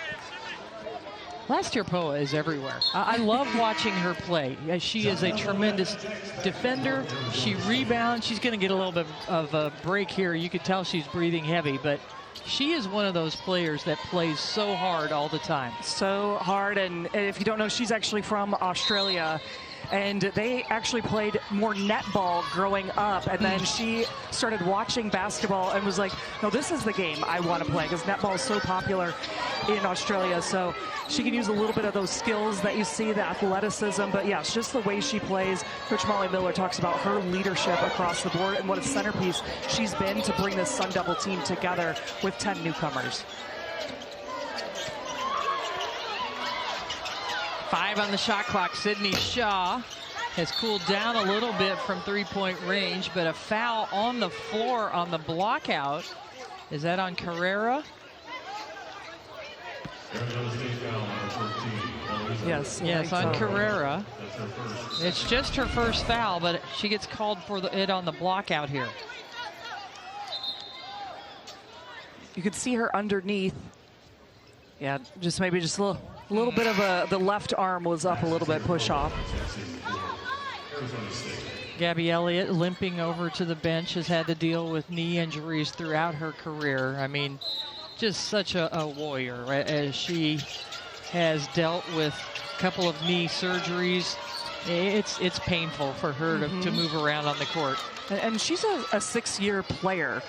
A: Last year, Poa is everywhere. I love watching her play. She is a tremendous defender. She rebounds. She's going to get a little bit of a break here. You could tell she's breathing heavy, but she is one of those players that plays so hard all the time.
B: So hard, and if you don't know, she's actually from Australia. And they actually played more netball growing up. And then she started watching basketball and was like, no, this is the game I want to play, because netball is so popular in Australia. So she can use a little bit of those skills that you see, the athleticism. But yeah, it's just the way she plays. Coach Molly Miller talks about her leadership across the board and what a centerpiece she's been to bring this Sun Devil team together with 10 newcomers.
A: 5 on the shot clock. Sydney Shaw has cooled down a little bit from three-point range, but a foul on the floor on the block out. Is that on Carrera?
B: Yes.
A: Yes, on Carrera. It's just her first foul, but she gets called for it on the block out here.
B: You could see her underneath. Yeah, just maybe just a little bit of the left arm was up a little bit, push off.
A: Gabby Elliott limping over to the bench, has had to deal with knee injuries throughout her career. I mean, just such a warrior, right? As she has dealt with a couple of knee surgeries. It's painful for her to move around on the court.
B: And she's a 6-year player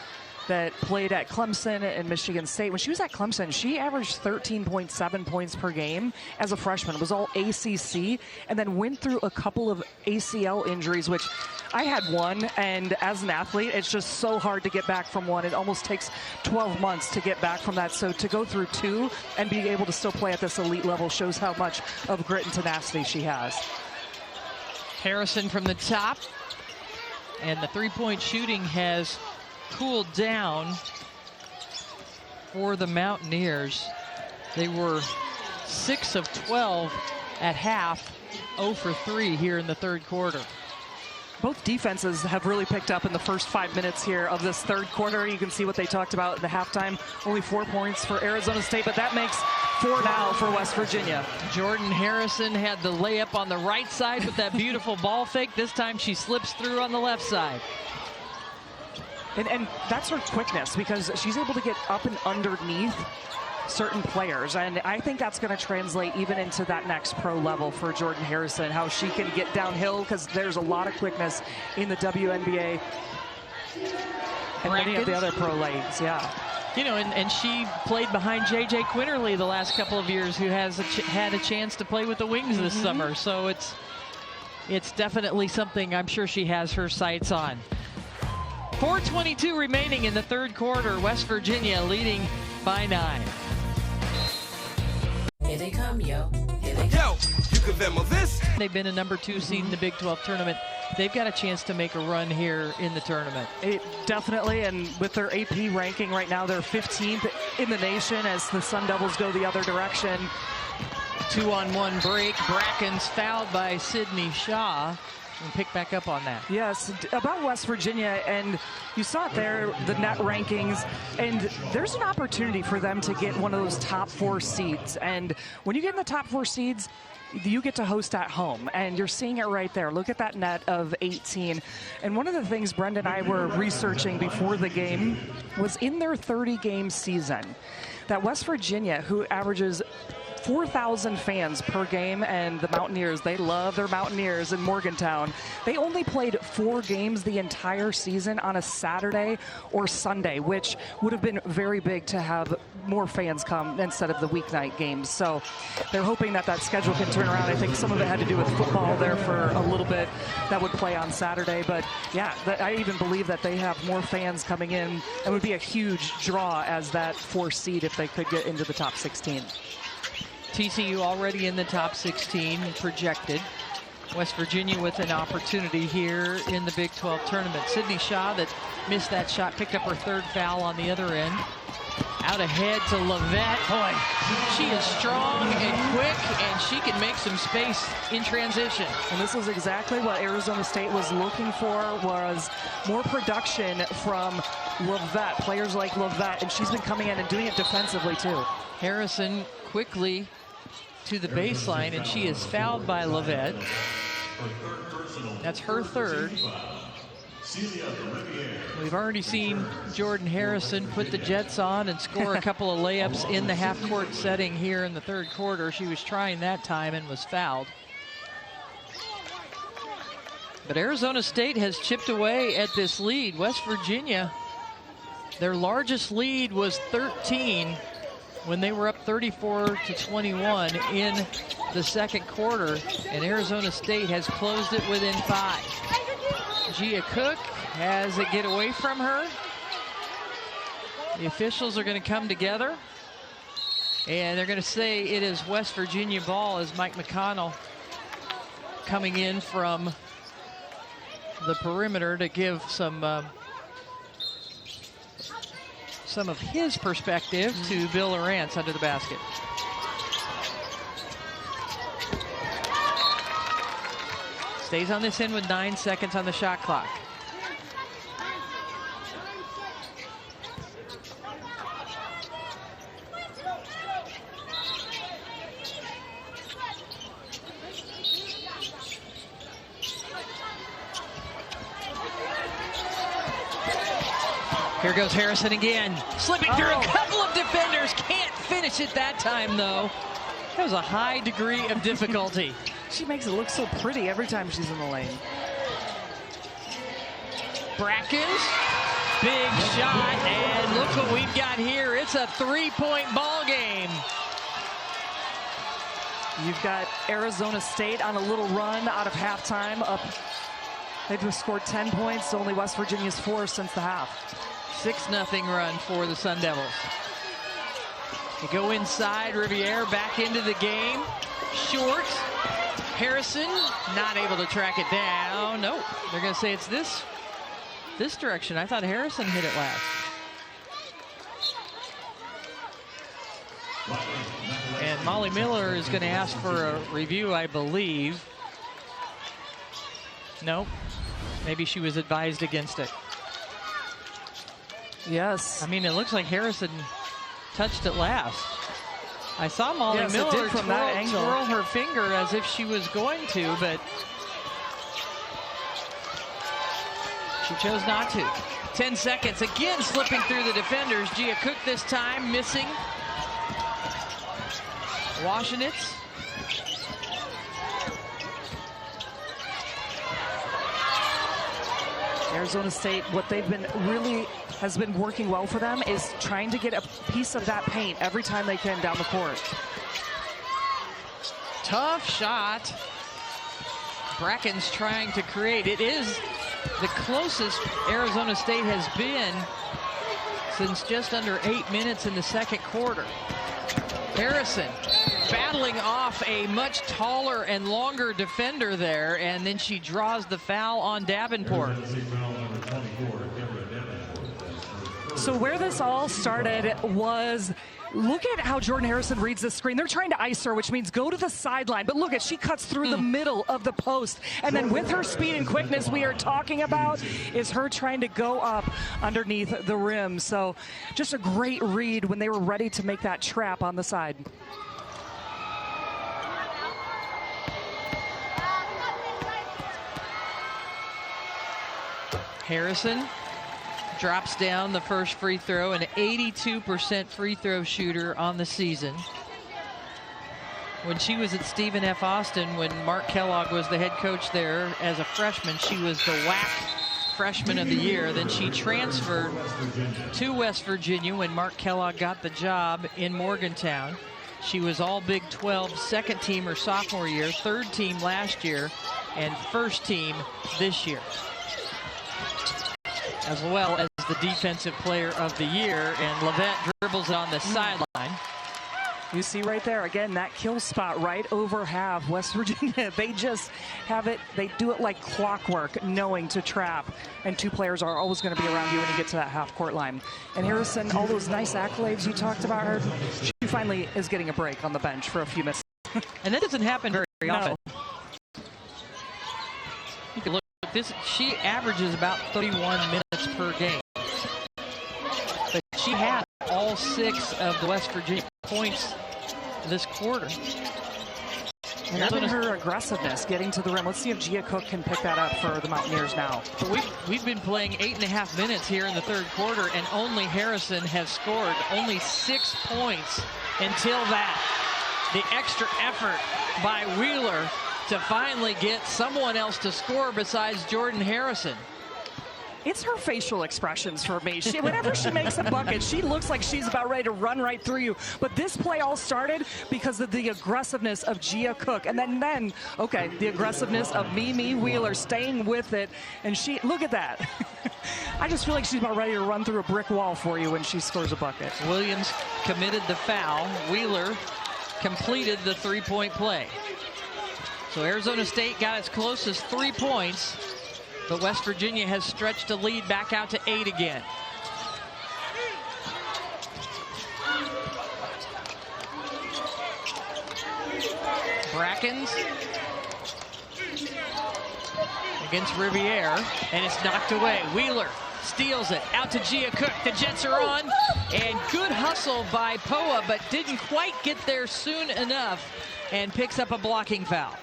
B: that played at Clemson and Michigan State. When she was at Clemson, she averaged 13.7 points per game as a freshman. It was all ACC, and then went through a couple of ACL injuries, which I had one, and as an athlete, it's just so hard to get back from one. It almost takes 12 months to get back from that. So to go through 2 and be able to still play at this elite level shows how much of grit and tenacity she has.
A: Harrison from the top, and the three-point shooting has cooled down for the Mountaineers. They were 6 of 12 at half, 0 for 3 here in the third quarter.
B: both defenses have really picked up in the first 5 minutes here of this third quarter. You can see what they talked about at the halftime. Only 4 points for Arizona State, but that makes 4 now for West Virginia.
A: Jordan Harrison had the layup on the right side with that beautiful ball fake. This time she slips through on the left side.
B: And that's her quickness, because she's able to get up and underneath certain players, and I think that's going to translate even into that next pro level for Jordan Harrison, how she can get downhill, because there's a lot of quickness in the WNBA and many of the other pro leagues. Yeah.
A: You know, and she played behind J.J. Quinterly the last couple of years, who has had a chance to play with the Wings this summer. So it's definitely something I'm sure she has her sights on. 4:22 remaining in the third quarter. West Virginia leading by 9.
C: Here they come, yo. Here they come.
D: Yo, you can demo this.
A: They've been a number 2 seed in the Big 12 tournament. They've got a chance to make a run here in the tournament.
B: Definitely, and with their AP ranking right now, they're 15th in the nation as the Sun Devils go the other direction.
A: 2-on-1 break. Bracken's fouled by Sydney Shaw. And pick back up on that.
B: Yes, about West Virginia, and you saw it there, the net rankings, and there's an opportunity for them to get one of those top 4 seeds. And when you get in the top 4 seeds, you get to host at home, and you're seeing it right there. Look at that net of 18. And one of the things Brenda and I were researching before the game was in their 30-game season, that West Virginia, who averages 4,000 fans per game, and the Mountaineers, they love their Mountaineers in Morgantown. They only played 4 games the entire season on a Saturday or Sunday, which would have been very big to have more fans come instead of the weeknight games. So they're hoping that that schedule can turn around. I think some of it had to do with football there for a little bit that would play on Saturday. But yeah, I even believe that they have more fans coming in and would be a huge draw as that 4 seed if they could get into the top 16.
A: TCU already in the top 16 projected. West Virginia with an opportunity here in the Big 12 tournament. Sydney Shaw, that missed that shot, picked up her 3rd foul on the other end. Out ahead to Levette. Boy, she is strong and quick, and she can make some space in transition.
B: And this is exactly what Arizona State was looking for, was more production from Levette, players like Levette, and she's been coming in and doing it defensively too.
A: Harrison quickly to the baseline, and she is fouled by Levette. That's her 3rd. We've already seen Jordan Harrison put the Jets on and score a couple of layups in the half-court setting here in the third quarter. She was trying that time and was fouled. But Arizona State has chipped away at this lead. West Virginia, their largest lead was 13 when they were up 34-21 in the second quarter, and Arizona State has closed it within 5. Gia Cook has it get away from her. The officials are going to come together, and they're going to say it is West Virginia ball, as Mike McConnell coming in from the perimeter to give some of his perspective to Bill Lawrence under the basket. Stays on this end with 9 seconds on the shot clock. Here goes Harrison again, slipping through a couple of defenders. Can't finish it that time, though. That was a high degree of difficulty.
B: She makes it look so pretty every time she's in the lane.
A: Brackens, big shot, and look what we've got here. It's a 3-point ball game.
B: You've got Arizona State on a little run out of halftime. They've just scored 10 points, only West Virginia's 4 since the half.
A: 6-0 run for the Sun Devils. They go inside, Riviere back into the game. Short. Harrison not able to track it down. Nope, they're going to say it's this direction. I thought Harrison hit it last. And Molly Miller is going to ask for a review, I believe. Nope. Maybe she was advised against it.
B: Yes.
A: I mean, it looks like Harrison touched it last. I saw Molly Miller twirl her finger as if she was going to, but she chose not to. 10 seconds, again slipping through the defenders. Gia Cook this time missing. Washenitz.
B: Arizona State, what they've been has been working well for them is trying to get a piece of that paint every time they can down the court.
A: Tough shot. Bracken's trying to create. It is the closest Arizona State has been since just under 8 minutes in the second quarter. Harrison battling off a much taller and longer defender there, and then she draws the foul on Davenport.
B: So where this all started was, look at how Jordan Harrison reads the screen. They're trying to ice her, which means go to the sideline. But look at, she cuts through the middle of the post. And then with her speed and quickness we are talking about is her trying to go up underneath the rim. So just a great read when they were ready to make that trap on the side.
A: Harrison drops down the first free throw, an 82% free throw shooter on the season. When she was at Stephen F. Austin, when Mark Kellogg was the head coach there as a freshman, she was the WAC Freshman of the Year. Then she transferred to West Virginia when Mark Kellogg got the job in Morgantown. She was all Big 12 second team her sophomore year, third team last year, and first team this year, as well as the Defensive Player of the Year. And Levette dribbles it on the sideline.
B: You see right there, again, that kill spot right over half. West Virginia, they just have it, they do it like clockwork, knowing to trap. And two players are always going to be around you when you get to that half-court line. And Harrison, all those nice accolades you talked about her, she finally is getting a break on the bench for a few minutes.
A: And that doesn't happen very often. You can look at this, she averages about 31 minutes per game. But she had all 6 of the West Virginia points this quarter.
B: And that's been her aggressiveness getting to the rim. Let's see if Gia Cook can pick that up for the Mountaineers now.
A: But we've been playing 8.5 minutes here in the third quarter, and only Harrison has scored only 6 points until that. The extra effort by Wheeler to finally get someone else to score besides Jordan Harrison.
B: It's her facial expressions for me. Whenever she makes a bucket, she looks like she's about ready to run right through you. But this play all started because of the aggressiveness of Gia Cook. And then okay, the aggressiveness of Mimi Wheeler staying with it. And she, look at that. I just feel like she's about ready to run through a brick wall for you when she scores a bucket.
A: Williams committed the foul. Wheeler completed the three-point play. So Arizona State got as close as 3 points. But West Virginia has stretched a lead back out to 8 again. Brackens against Riviere, and it's knocked away. Wheeler steals it out to Gia Cook. The Jets are on, and good hustle by Poa, but didn't quite get there soon enough, and picks up a blocking foul.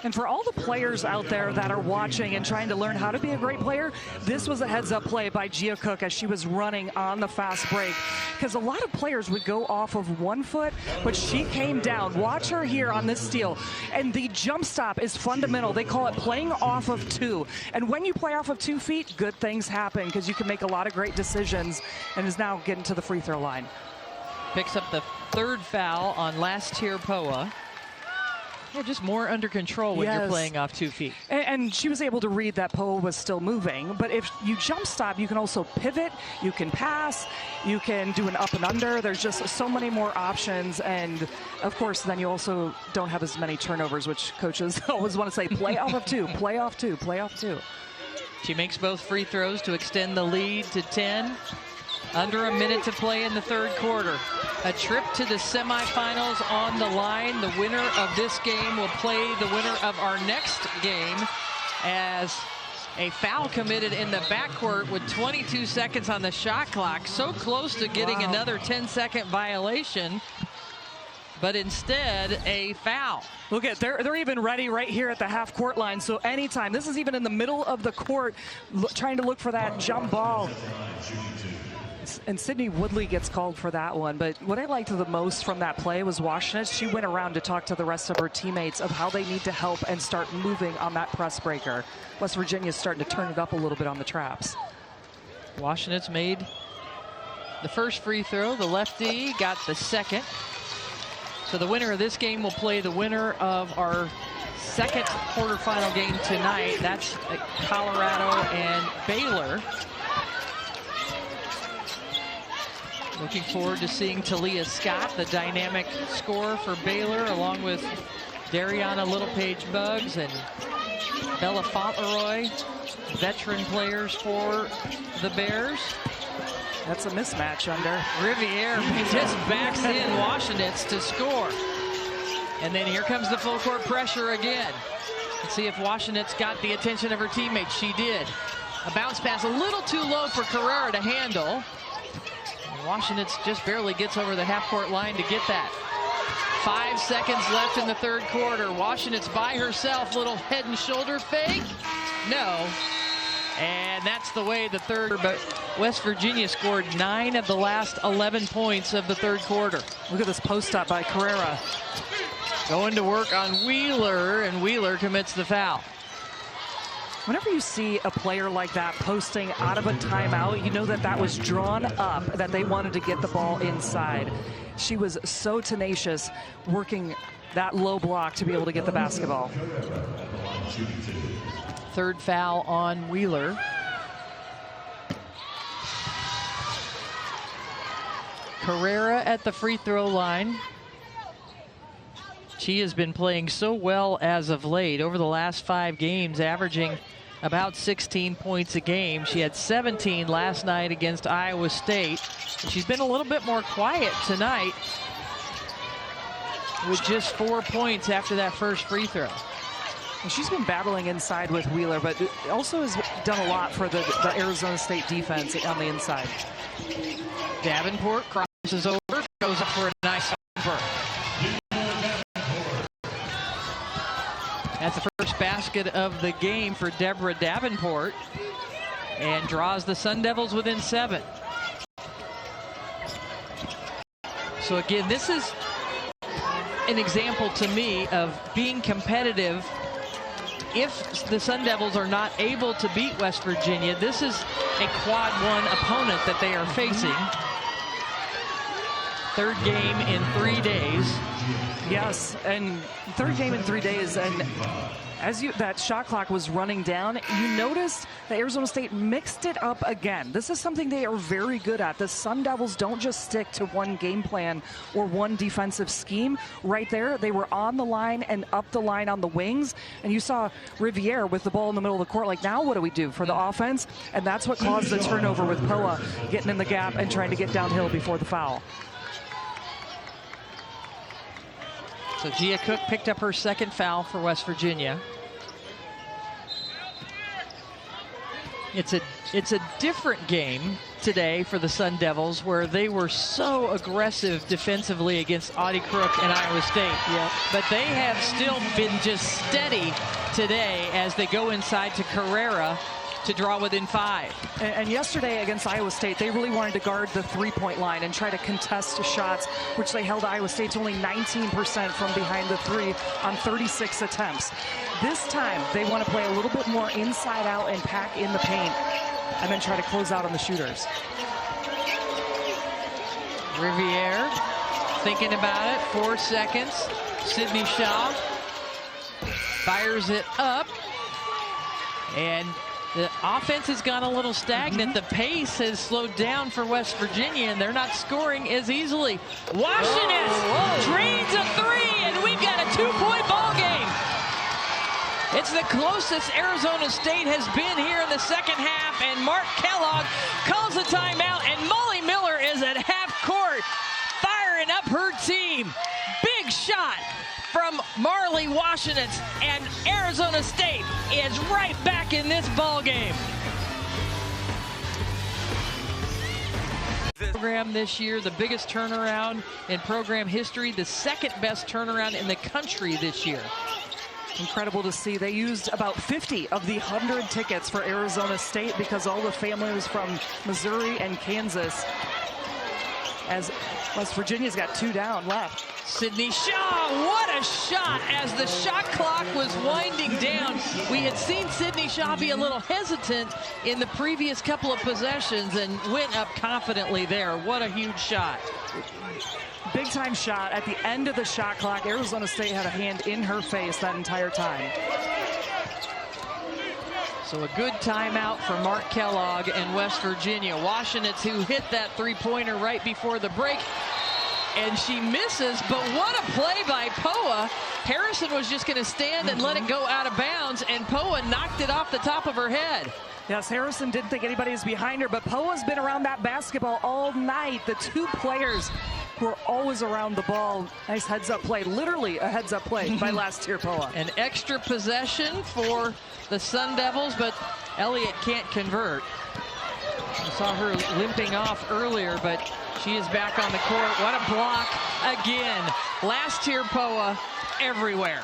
B: And for all the players out there that are watching and trying to learn how to be a great player, this was a heads-up play by Gia Cook as she was running on the fast break. Because a lot of players would go off of 1 foot, but she came down. Watch her here on this steal. And the jump stop is fundamental. They call it playing off of 2. And when you play off of 2 feet, good things happen because you can make a lot of great decisions, and is now getting to the free throw line.
A: Picks up the 3rd foul on last tier Poa. Yeah, just more under control when you're playing off 2 feet.
B: And she was able to read that Poa was still moving. But if you jump stop, you can also pivot, you can pass, you can do an up and under. There's just so many more options. And, of course, then you also don't have as many turnovers, which coaches always want to say, play off of 2, play off 2, play off 2.
A: She makes both free throws to extend the lead to 10. Under a minute to play in the third quarter. A trip to the semifinals on the line. The winner of this game will play the winner of our next game as A foul committed in the backcourt with 22 seconds on the shot clock. So close to getting another 10-second violation, but instead a foul.
B: Look at, they're even ready right here at the half-court line. So anytime, this is even in the middle of the court, trying to look for that jump ball. And Sydney Woodley gets called for that one. But what I liked the most from that play was Washington. She went around to talk to the rest of her teammates of how they need to help and start moving on that press breaker. West Virginia's starting to turn it up a little bit on the traps.
A: Washington's made the first free throw. The lefty got the second. So the winner of this game will play the winner of our second quarterfinal game tonight. That's Colorado and Baylor. Looking forward to seeing Talia Scott, the dynamic scorer for Baylor, along with Dariana Littlepage-Buggs and Bella Fauntleroy, veteran players for the Bears.
B: That's a mismatch under.
A: Riviere just backs in Washington's to score. And then here comes the full court pressure again. Let's see if Washington's got the attention of her teammates. She did. A bounce pass a little too low for Carrera to handle. Washington just barely gets over the half-court line to get that. 5 seconds left in the third quarter. Washington's by herself. Little head and shoulder fake. No. And that's the way the third. But West Virginia scored 9 of the last 11 points of the third quarter.
B: Look at this post-up by Carrera.
A: Going to work on Wheeler, and Wheeler commits the foul.
B: Whenever you see a player like that posting out of a timeout, you know that that was drawn up, that they wanted to get the ball inside. She was so tenacious working that low block to be able to get the basketball.
A: Third foul on Wheeler. Carrera at the free throw line. She has been playing so well as of late. Over the last 5 games, averaging about 16 points a game. She had 17 last night against Iowa State. She's been a little bit more quiet tonight with just 4 points after that first free throw.
B: And she's been battling inside with Wheeler, but also has done a lot for the Arizona State defense on the inside.
A: Davenport crosses over, goes up for a nice jumper. That's the first basket of the game for Deborah Davenport, and draws the Sun Devils within 7. So again, this is an example to me of being competitive. If the Sun Devils are not able to beat West Virginia, this is a quad 1 opponent that they are facing. Third game in 3 days.
B: Yes, and third game in 3 days, and as that shot clock was running down, you noticed that Arizona State mixed it up again. This is something they are very good at. The Sun Devils don't just stick to one game plan or one defensive scheme. Right there, they were on the line and up the line on the wings, and you saw Riviere with the ball in the middle of the court, like, now what do we do for the offense? And that's what caused the turnover with Poa getting in the gap and trying to get downhill before the foul.
A: So Gia Cook picked up her second foul for West Virginia. It's a different game today for the Sun Devils, where they were so aggressive defensively against Audie Crook and Iowa State.
B: Yep.
A: But they have still been just steady today as they go inside to Carrera to draw within 5.
B: And yesterday against Iowa State, they really wanted to guard the three-point line and try to contest shots, which they held Iowa State to only 19% from behind the 3 on 36 attempts. This time, they want to play a little bit more inside out and pack in the paint, and then try to close out on the shooters.
A: Riviere thinking about it, 4 seconds. Sydney Shaw fires it up, and the offense has gone a little stagnant. The pace has slowed down for West Virginia, and they're not scoring as easily. Washington drains a 3, and we've got a 2-point ball game. It's the closest Arizona State has been here in the second half, and Mark Kellogg calls a timeout, and Molly Miller is at half court firing up her team. Big shot from Marley Washington, and Arizona State is right back in this ball game. Program this year, the biggest turnaround in program history, the second best turnaround in the country this year.
B: Incredible to see. They used about 50 of the 100 tickets for Arizona State because all the family was from Missouri and Kansas, as West Virginia's got 2 down left.
A: Sydney Shaw, what a shot as the shot clock was winding down. We had seen Sydney Shaw be a little hesitant in the previous couple of possessions and went up confidently there. What a huge shot.
B: Big time shot at the end of the shot clock. Arizona State had a hand in her face that entire time.
A: So a good timeout for Mark Kellogg and West Virginia. Washington, who hit that three-pointer right before the break, and she misses, but what a play by Poa. Harrison was just going to stand and let it go out of bounds, and Poa knocked it off the top of her head.
B: Yes, Harrison didn't think anybody was behind her, but Poa's been around that basketball all night. The 2 players who are always around the ball. Nice heads-up play, literally a heads-up play by last year Poa.
A: An extra possession for the Sun Devils, but Elliott can't convert. I saw her limping off earlier, but she is back on the court. What a block again. Last year Poa everywhere.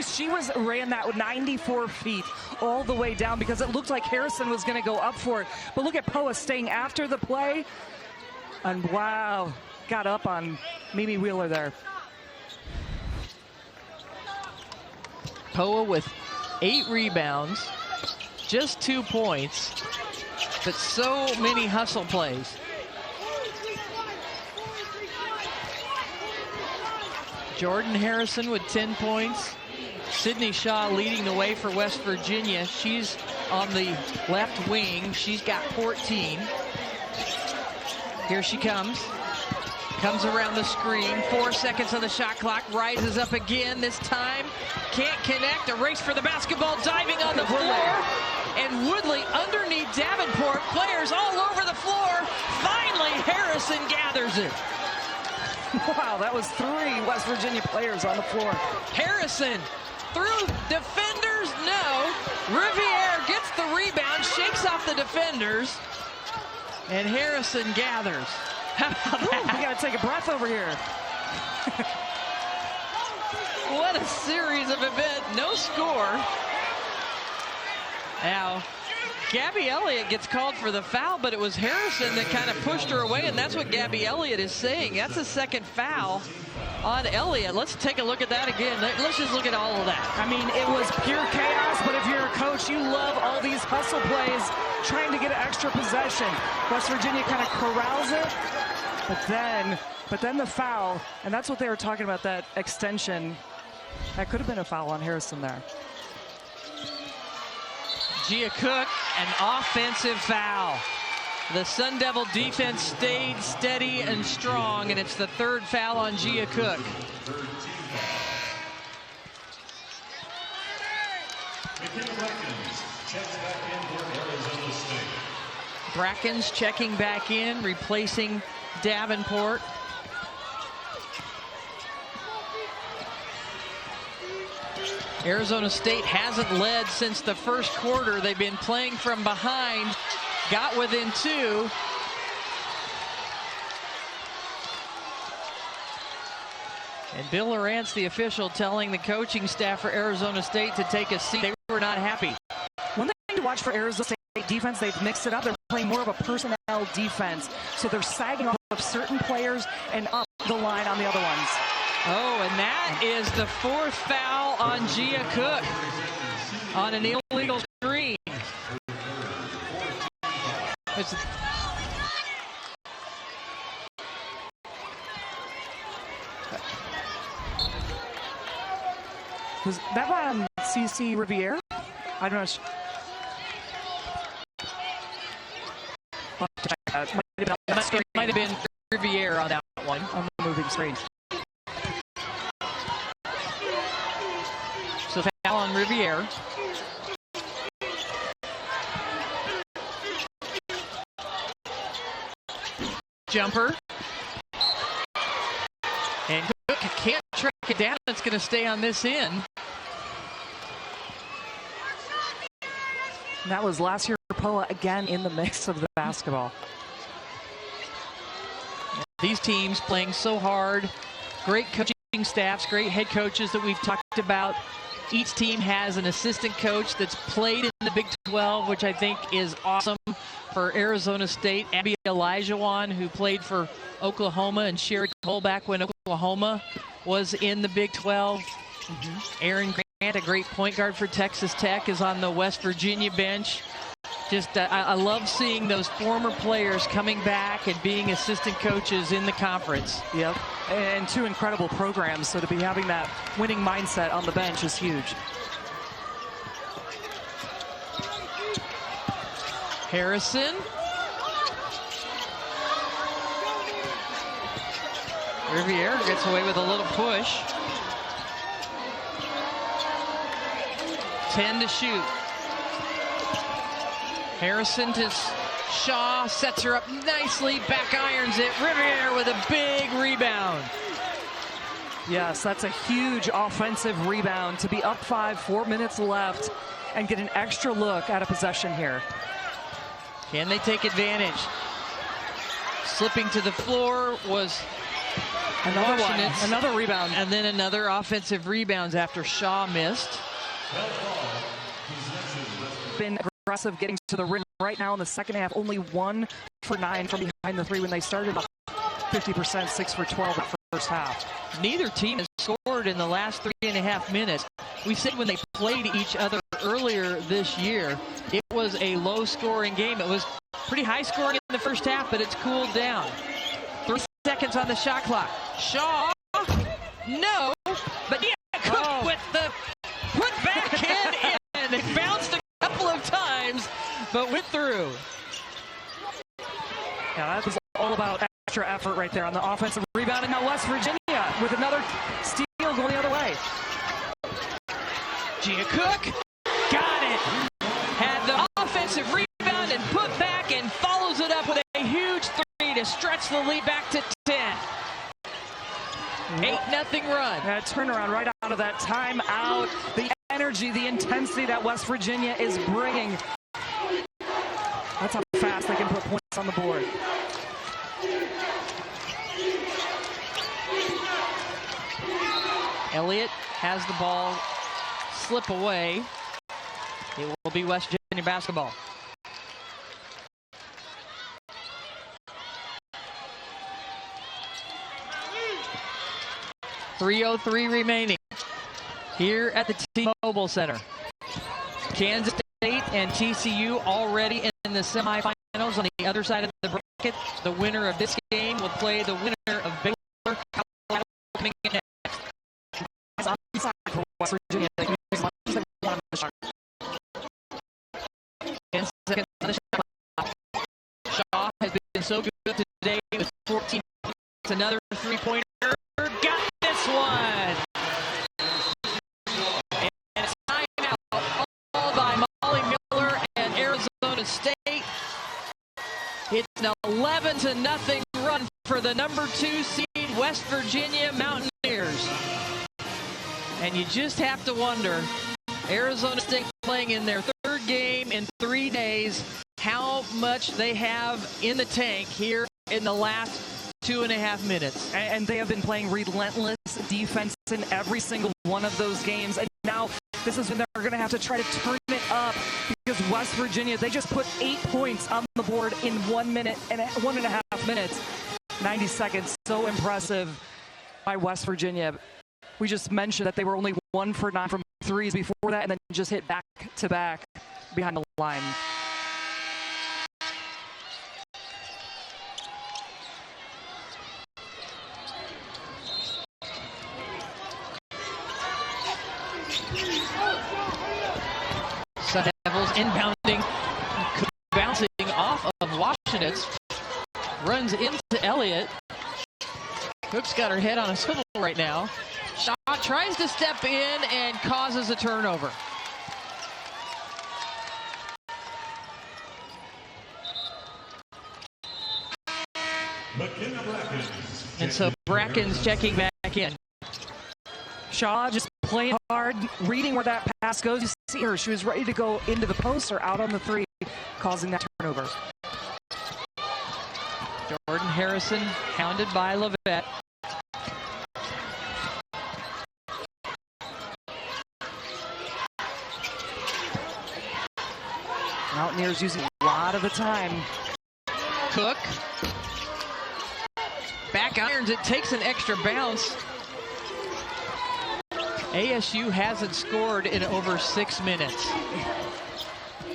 B: She ran that 94 feet all the way down because it looked like Harrison was going to go up for it. But look at Poa staying after the play. And wow, got up on Mimi Wheeler there.
A: Poa with 8 rebounds, just 2 points, but so many hustle plays. Jordan Harrison with 10 points. Sydney Shaw leading the way for West Virginia. She's on the left wing. She's got 14. Here she comes. Comes around the screen. 4 seconds on the shot clock. Rises up again this time. Can't connect. A race for the basketball. Diving on the floor. And Woodley underneath Davenport. Players all over the floor. Finally, Harrison gathers it.
B: Wow, that was 3 West Virginia players on the floor.
A: Harrison through defenders, no. Riviere gets the rebound, shakes off the defenders, and Harrison gathers. How about that?
B: We got to take a breath over here.
A: What a series of events. No score. Now, Gabby Elliott gets called for the foul, but it was Harrison that kind of pushed her away, and that's what Gabby Elliott is saying. That's a second foul on Elliott. Let's take a look at that again. Let's just look at all of that.
B: I mean, it was pure chaos, but if you're a coach, you love all these hustle plays, trying to get an extra possession. West Virginia kind of corrals it, but then the foul, and that's what they were talking about, that extension. That could have been a foul on Harrison there.
A: Gia Cook, an offensive foul. The Sun Devil defense stayed steady and strong, and it's the 3rd foul on Gia Cook. Brackens checking back in, replacing Davenport. Arizona State hasn't led since the first quarter. They've been playing from behind, got within 2. And Bill Lawrence, the official, telling the coaching staff for Arizona State to take a seat. They were not happy.
B: One thing to watch for Arizona State defense, they've mixed it up. They're playing more of a personnel defense. So they're sagging off of certain players and up the line on the other ones.
A: Oh, and that is the 4th foul on Gia Cook on an illegal screen.
B: Was that on CC Riviere? I don't know.
A: It might have been Riviere on that one.
B: On the moving screen.
A: So foul on Riviere. Jumper. And Cook can't track it down. It's going to stay on this end.
B: And that was last year Poa again in the mix of the basketball.
A: These teams playing so hard. Great coaching staffs, great head coaches that we've talked about. Each team has an assistant coach that's played in the Big 12, which I think is awesome. For Arizona State, Abby Elijahwan, who played for Oklahoma, and Sherry Cole back when Oklahoma was in the Big 12. Aaron Grant, a great point guard for Texas Tech, is on the West Virginia bench. Just, I love seeing those former players coming back and being assistant coaches in the conference.
B: Yep, and two incredible programs, so to be having that winning mindset on the bench is huge.
A: Harrison. Riviere gets away with a little push. 10 to shoot. Harrison to Shaw, sets her up nicely, back irons it. Riviere with a big rebound.
B: Yes, that's a huge offensive rebound to be up 5, 4 minutes left, and get an extra look at a possession here.
A: Can they take advantage? Slipping to the floor was
B: another rebound.
A: And then another offensive rebounds after Shaw missed.
B: Been aggressive getting to the rim right now in the second half. Only 1 for 9 from behind the three when they started. 50%, 6 for 12 in the first half.
A: Neither team has scored in the last 3.5 minutes. We said when they played each other earlier this year, it was a low-scoring game. It was pretty high-scoring in the first half, but it's cooled down. 3 seconds on the shot clock. Shaw, no, but Cook with the put back in. It bounced a couple of times, but went through.
B: Yeah, that was all about extra effort right there on the offensive rebound. And now West Virginia with another steal going the other way.
A: Gia Cook got it. Had the offensive rebound and put back, and follows it up with a huge three to stretch the lead back to 10. 8-0 run.
B: That turnaround right out of that timeout. The energy, the intensity that West Virginia is bringing. That's how fast they can put points on the board.
A: Elliott has the ball slip away. It will be West Virginia basketball. .303 remaining here at the T-Mobile Center. Kansas State and TCU already in the semifinals on the other side of the bracket. The winner of this game will play the winner of Baylor, Colorado, coming in next.
B: For West Virginia,
A: 10 seconds on the shot clock. Shaw has been so good today with 14 points. Another three-pointer. Got this one. And it's timeout called by Molly Miller and Arizona State. It's an 11-0 run for the number 2 seed West Virginia Mountaineers. And you just have to wonder, Arizona State playing in their 3rd game in 3 days, how much they have in the tank here in the last 2.5 minutes.
B: And they have been playing relentless defense in every single one of those games. And now this is when they're going to have to try to turn it up, because West Virginia, they just put 8 points on the board in 1 minute and 1.5 minutes. 90 seconds, so impressive by West Virginia. We just mentioned that they were only 1 for 9 from threes before that, and then just hit back to back behind the line.
A: Sun Devils inbounding, bouncing off of Washington. Runs into Elliott. Cook's got her head on a swivel right now. Shaw tries to step in and causes a turnover. And so Bracken's checking back in.
B: Shaw just playing hard, reading where that pass goes. You see her. She was ready to go into the post or out on the three, causing that turnover.
A: Jordan Harrison hounded by Levette.
B: Mountaineers using a lot of the time.
A: Cook. Back irons, it takes an extra bounce. ASU hasn't scored in over 6 minutes.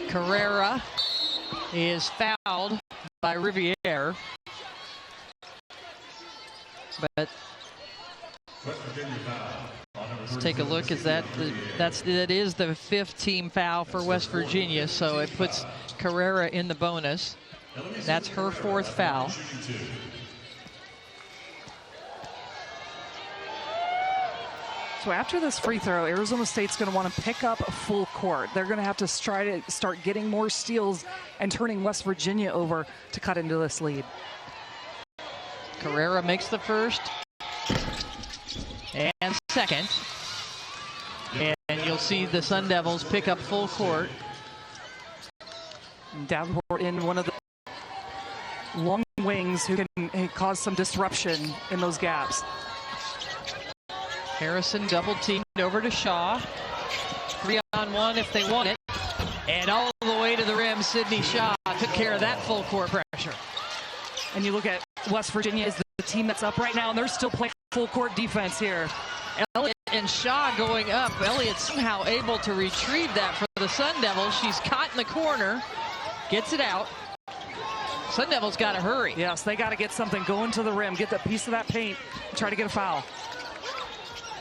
A: Carrera is fouled by Riviere. But let's take a look. That is the 5th team foul for West Virginia, so it puts Carrera in the bonus. That's her 4th foul.
B: So after this free throw, Arizona State's going to want to pick up full court. They're going to have to try to start getting more steals and turning West Virginia over to cut into this lead.
A: Carrera makes the first and second. And you'll see the Sun Devils pick up full court.
B: Davenport in one of the long wings who can cause some disruption in those gaps.
A: Harrison double teamed over to Shaw. 3-on-1 if they want it. And all the way to the rim, Sydney Shaw took care of that full court pressure.
B: And you look at West Virginia is the team that's up right now, and they're still playing full court defense here.
A: Elliott and Shaw going up. Elliott somehow able to retrieve that for the Sun Devils. She's caught in the corner, gets it out. Sun Devils got to hurry.
B: Yes, they got to get something going to the rim, get that piece of that paint, and try to get a foul.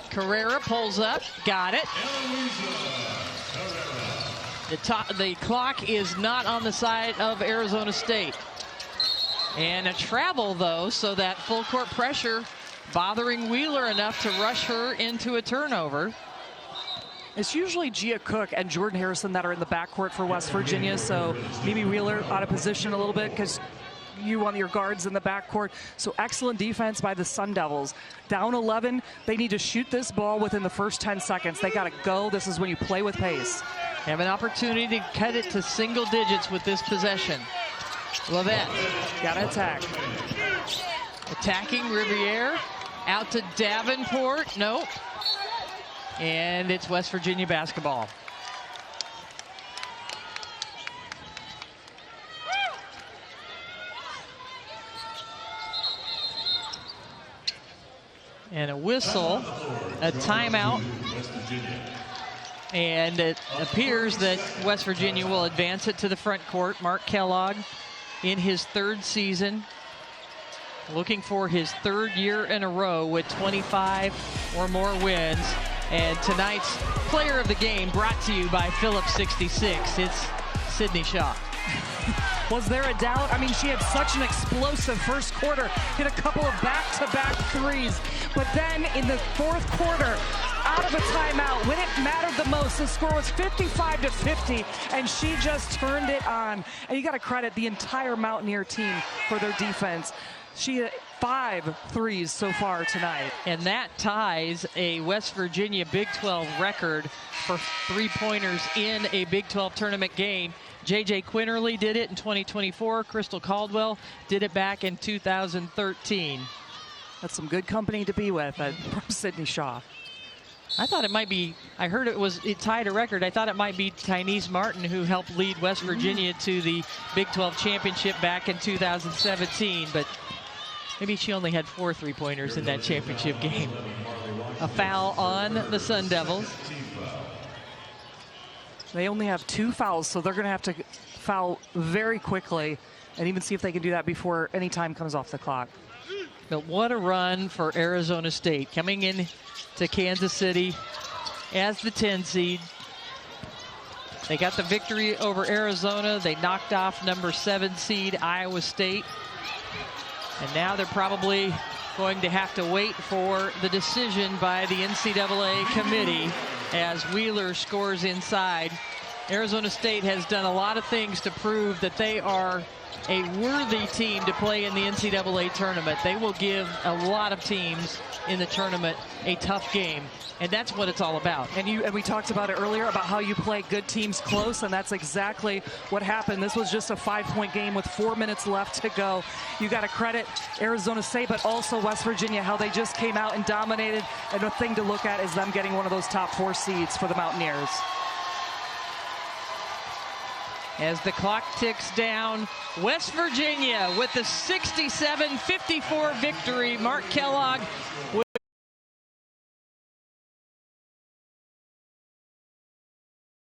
A: Carrera pulls up, got it. The clock is not on the side of Arizona State. And a travel, though, so that full court pressure bothering Wheeler enough to rush her into a turnover.
B: It's usually Gia Cook and Jordan Harrison that are in the backcourt for West Virginia, so maybe Wheeler out of position a little bit because you want your guards in the backcourt. So excellent defense by the Sun Devils. Down 11, they need to shoot this ball within the first 10 seconds. They got to go. This is when you play with pace.
A: Have an opportunity to cut it to single digits with this possession. Levette.
B: Got to attack.
A: Attacking Riviere. Out to Davenport. Nope. And it's West Virginia basketball. And a whistle, a timeout. And it appears that West Virginia will advance it to the front court. Mark Kellogg in his 3rd season, looking for his 3rd year in a row with 25 or more wins. And tonight's player of the game brought to you by Phillips 66. It's Sydney Shaw.
B: Was there a doubt? I mean, she had such an explosive first quarter, hit a couple of back-to-back threes. But then in the 4th quarter, out of a timeout, when it mattered the most, the score was 55-50, and she just turned it on. And you got to credit the entire Mountaineer team for their defense. She hit 5 threes so far tonight.
A: And that ties a West Virginia Big 12 record for three-pointers in a Big 12 tournament game. J.J. Quinterly did it in 2024. Crystal Caldwell did it back in 2013.
B: That's some good company to be with from Sydney Shaw.
A: I thought it might be, I heard it tied a record. I thought it might be Tynese Martin who helped lead West Virginia to the Big 12 championship back in 2017, but maybe she only had 4 three-pointers in that championship game. A foul on the Sun Devils.
B: They only have 2 fouls, so they're going to have to foul very quickly and even see if they can do that before any time comes off the clock.
A: But what a run for Arizona State, coming in to Kansas City as the 10 seed. They got the victory over Arizona. They knocked off number 7 seed Iowa State. And now they're probably going to have to wait for the decision by the NCAA committee as Wheeler scores inside. Arizona State has done a lot of things to prove that they are a worthy team to play in the NCAA tournament. They will give a lot of teams in the tournament a tough game, and that's what it's all about.
B: And we talked about it earlier about how you play good teams close, and that's exactly what happened. This was just a 5-point game with 4 minutes left to go. You got to credit Arizona State, but also West Virginia, how they just came out and dominated. And the thing to look at is them getting one of those top 4 seeds for the Mountaineers.
A: As the clock ticks down, West Virginia with the 67-54 victory. Mark Kellogg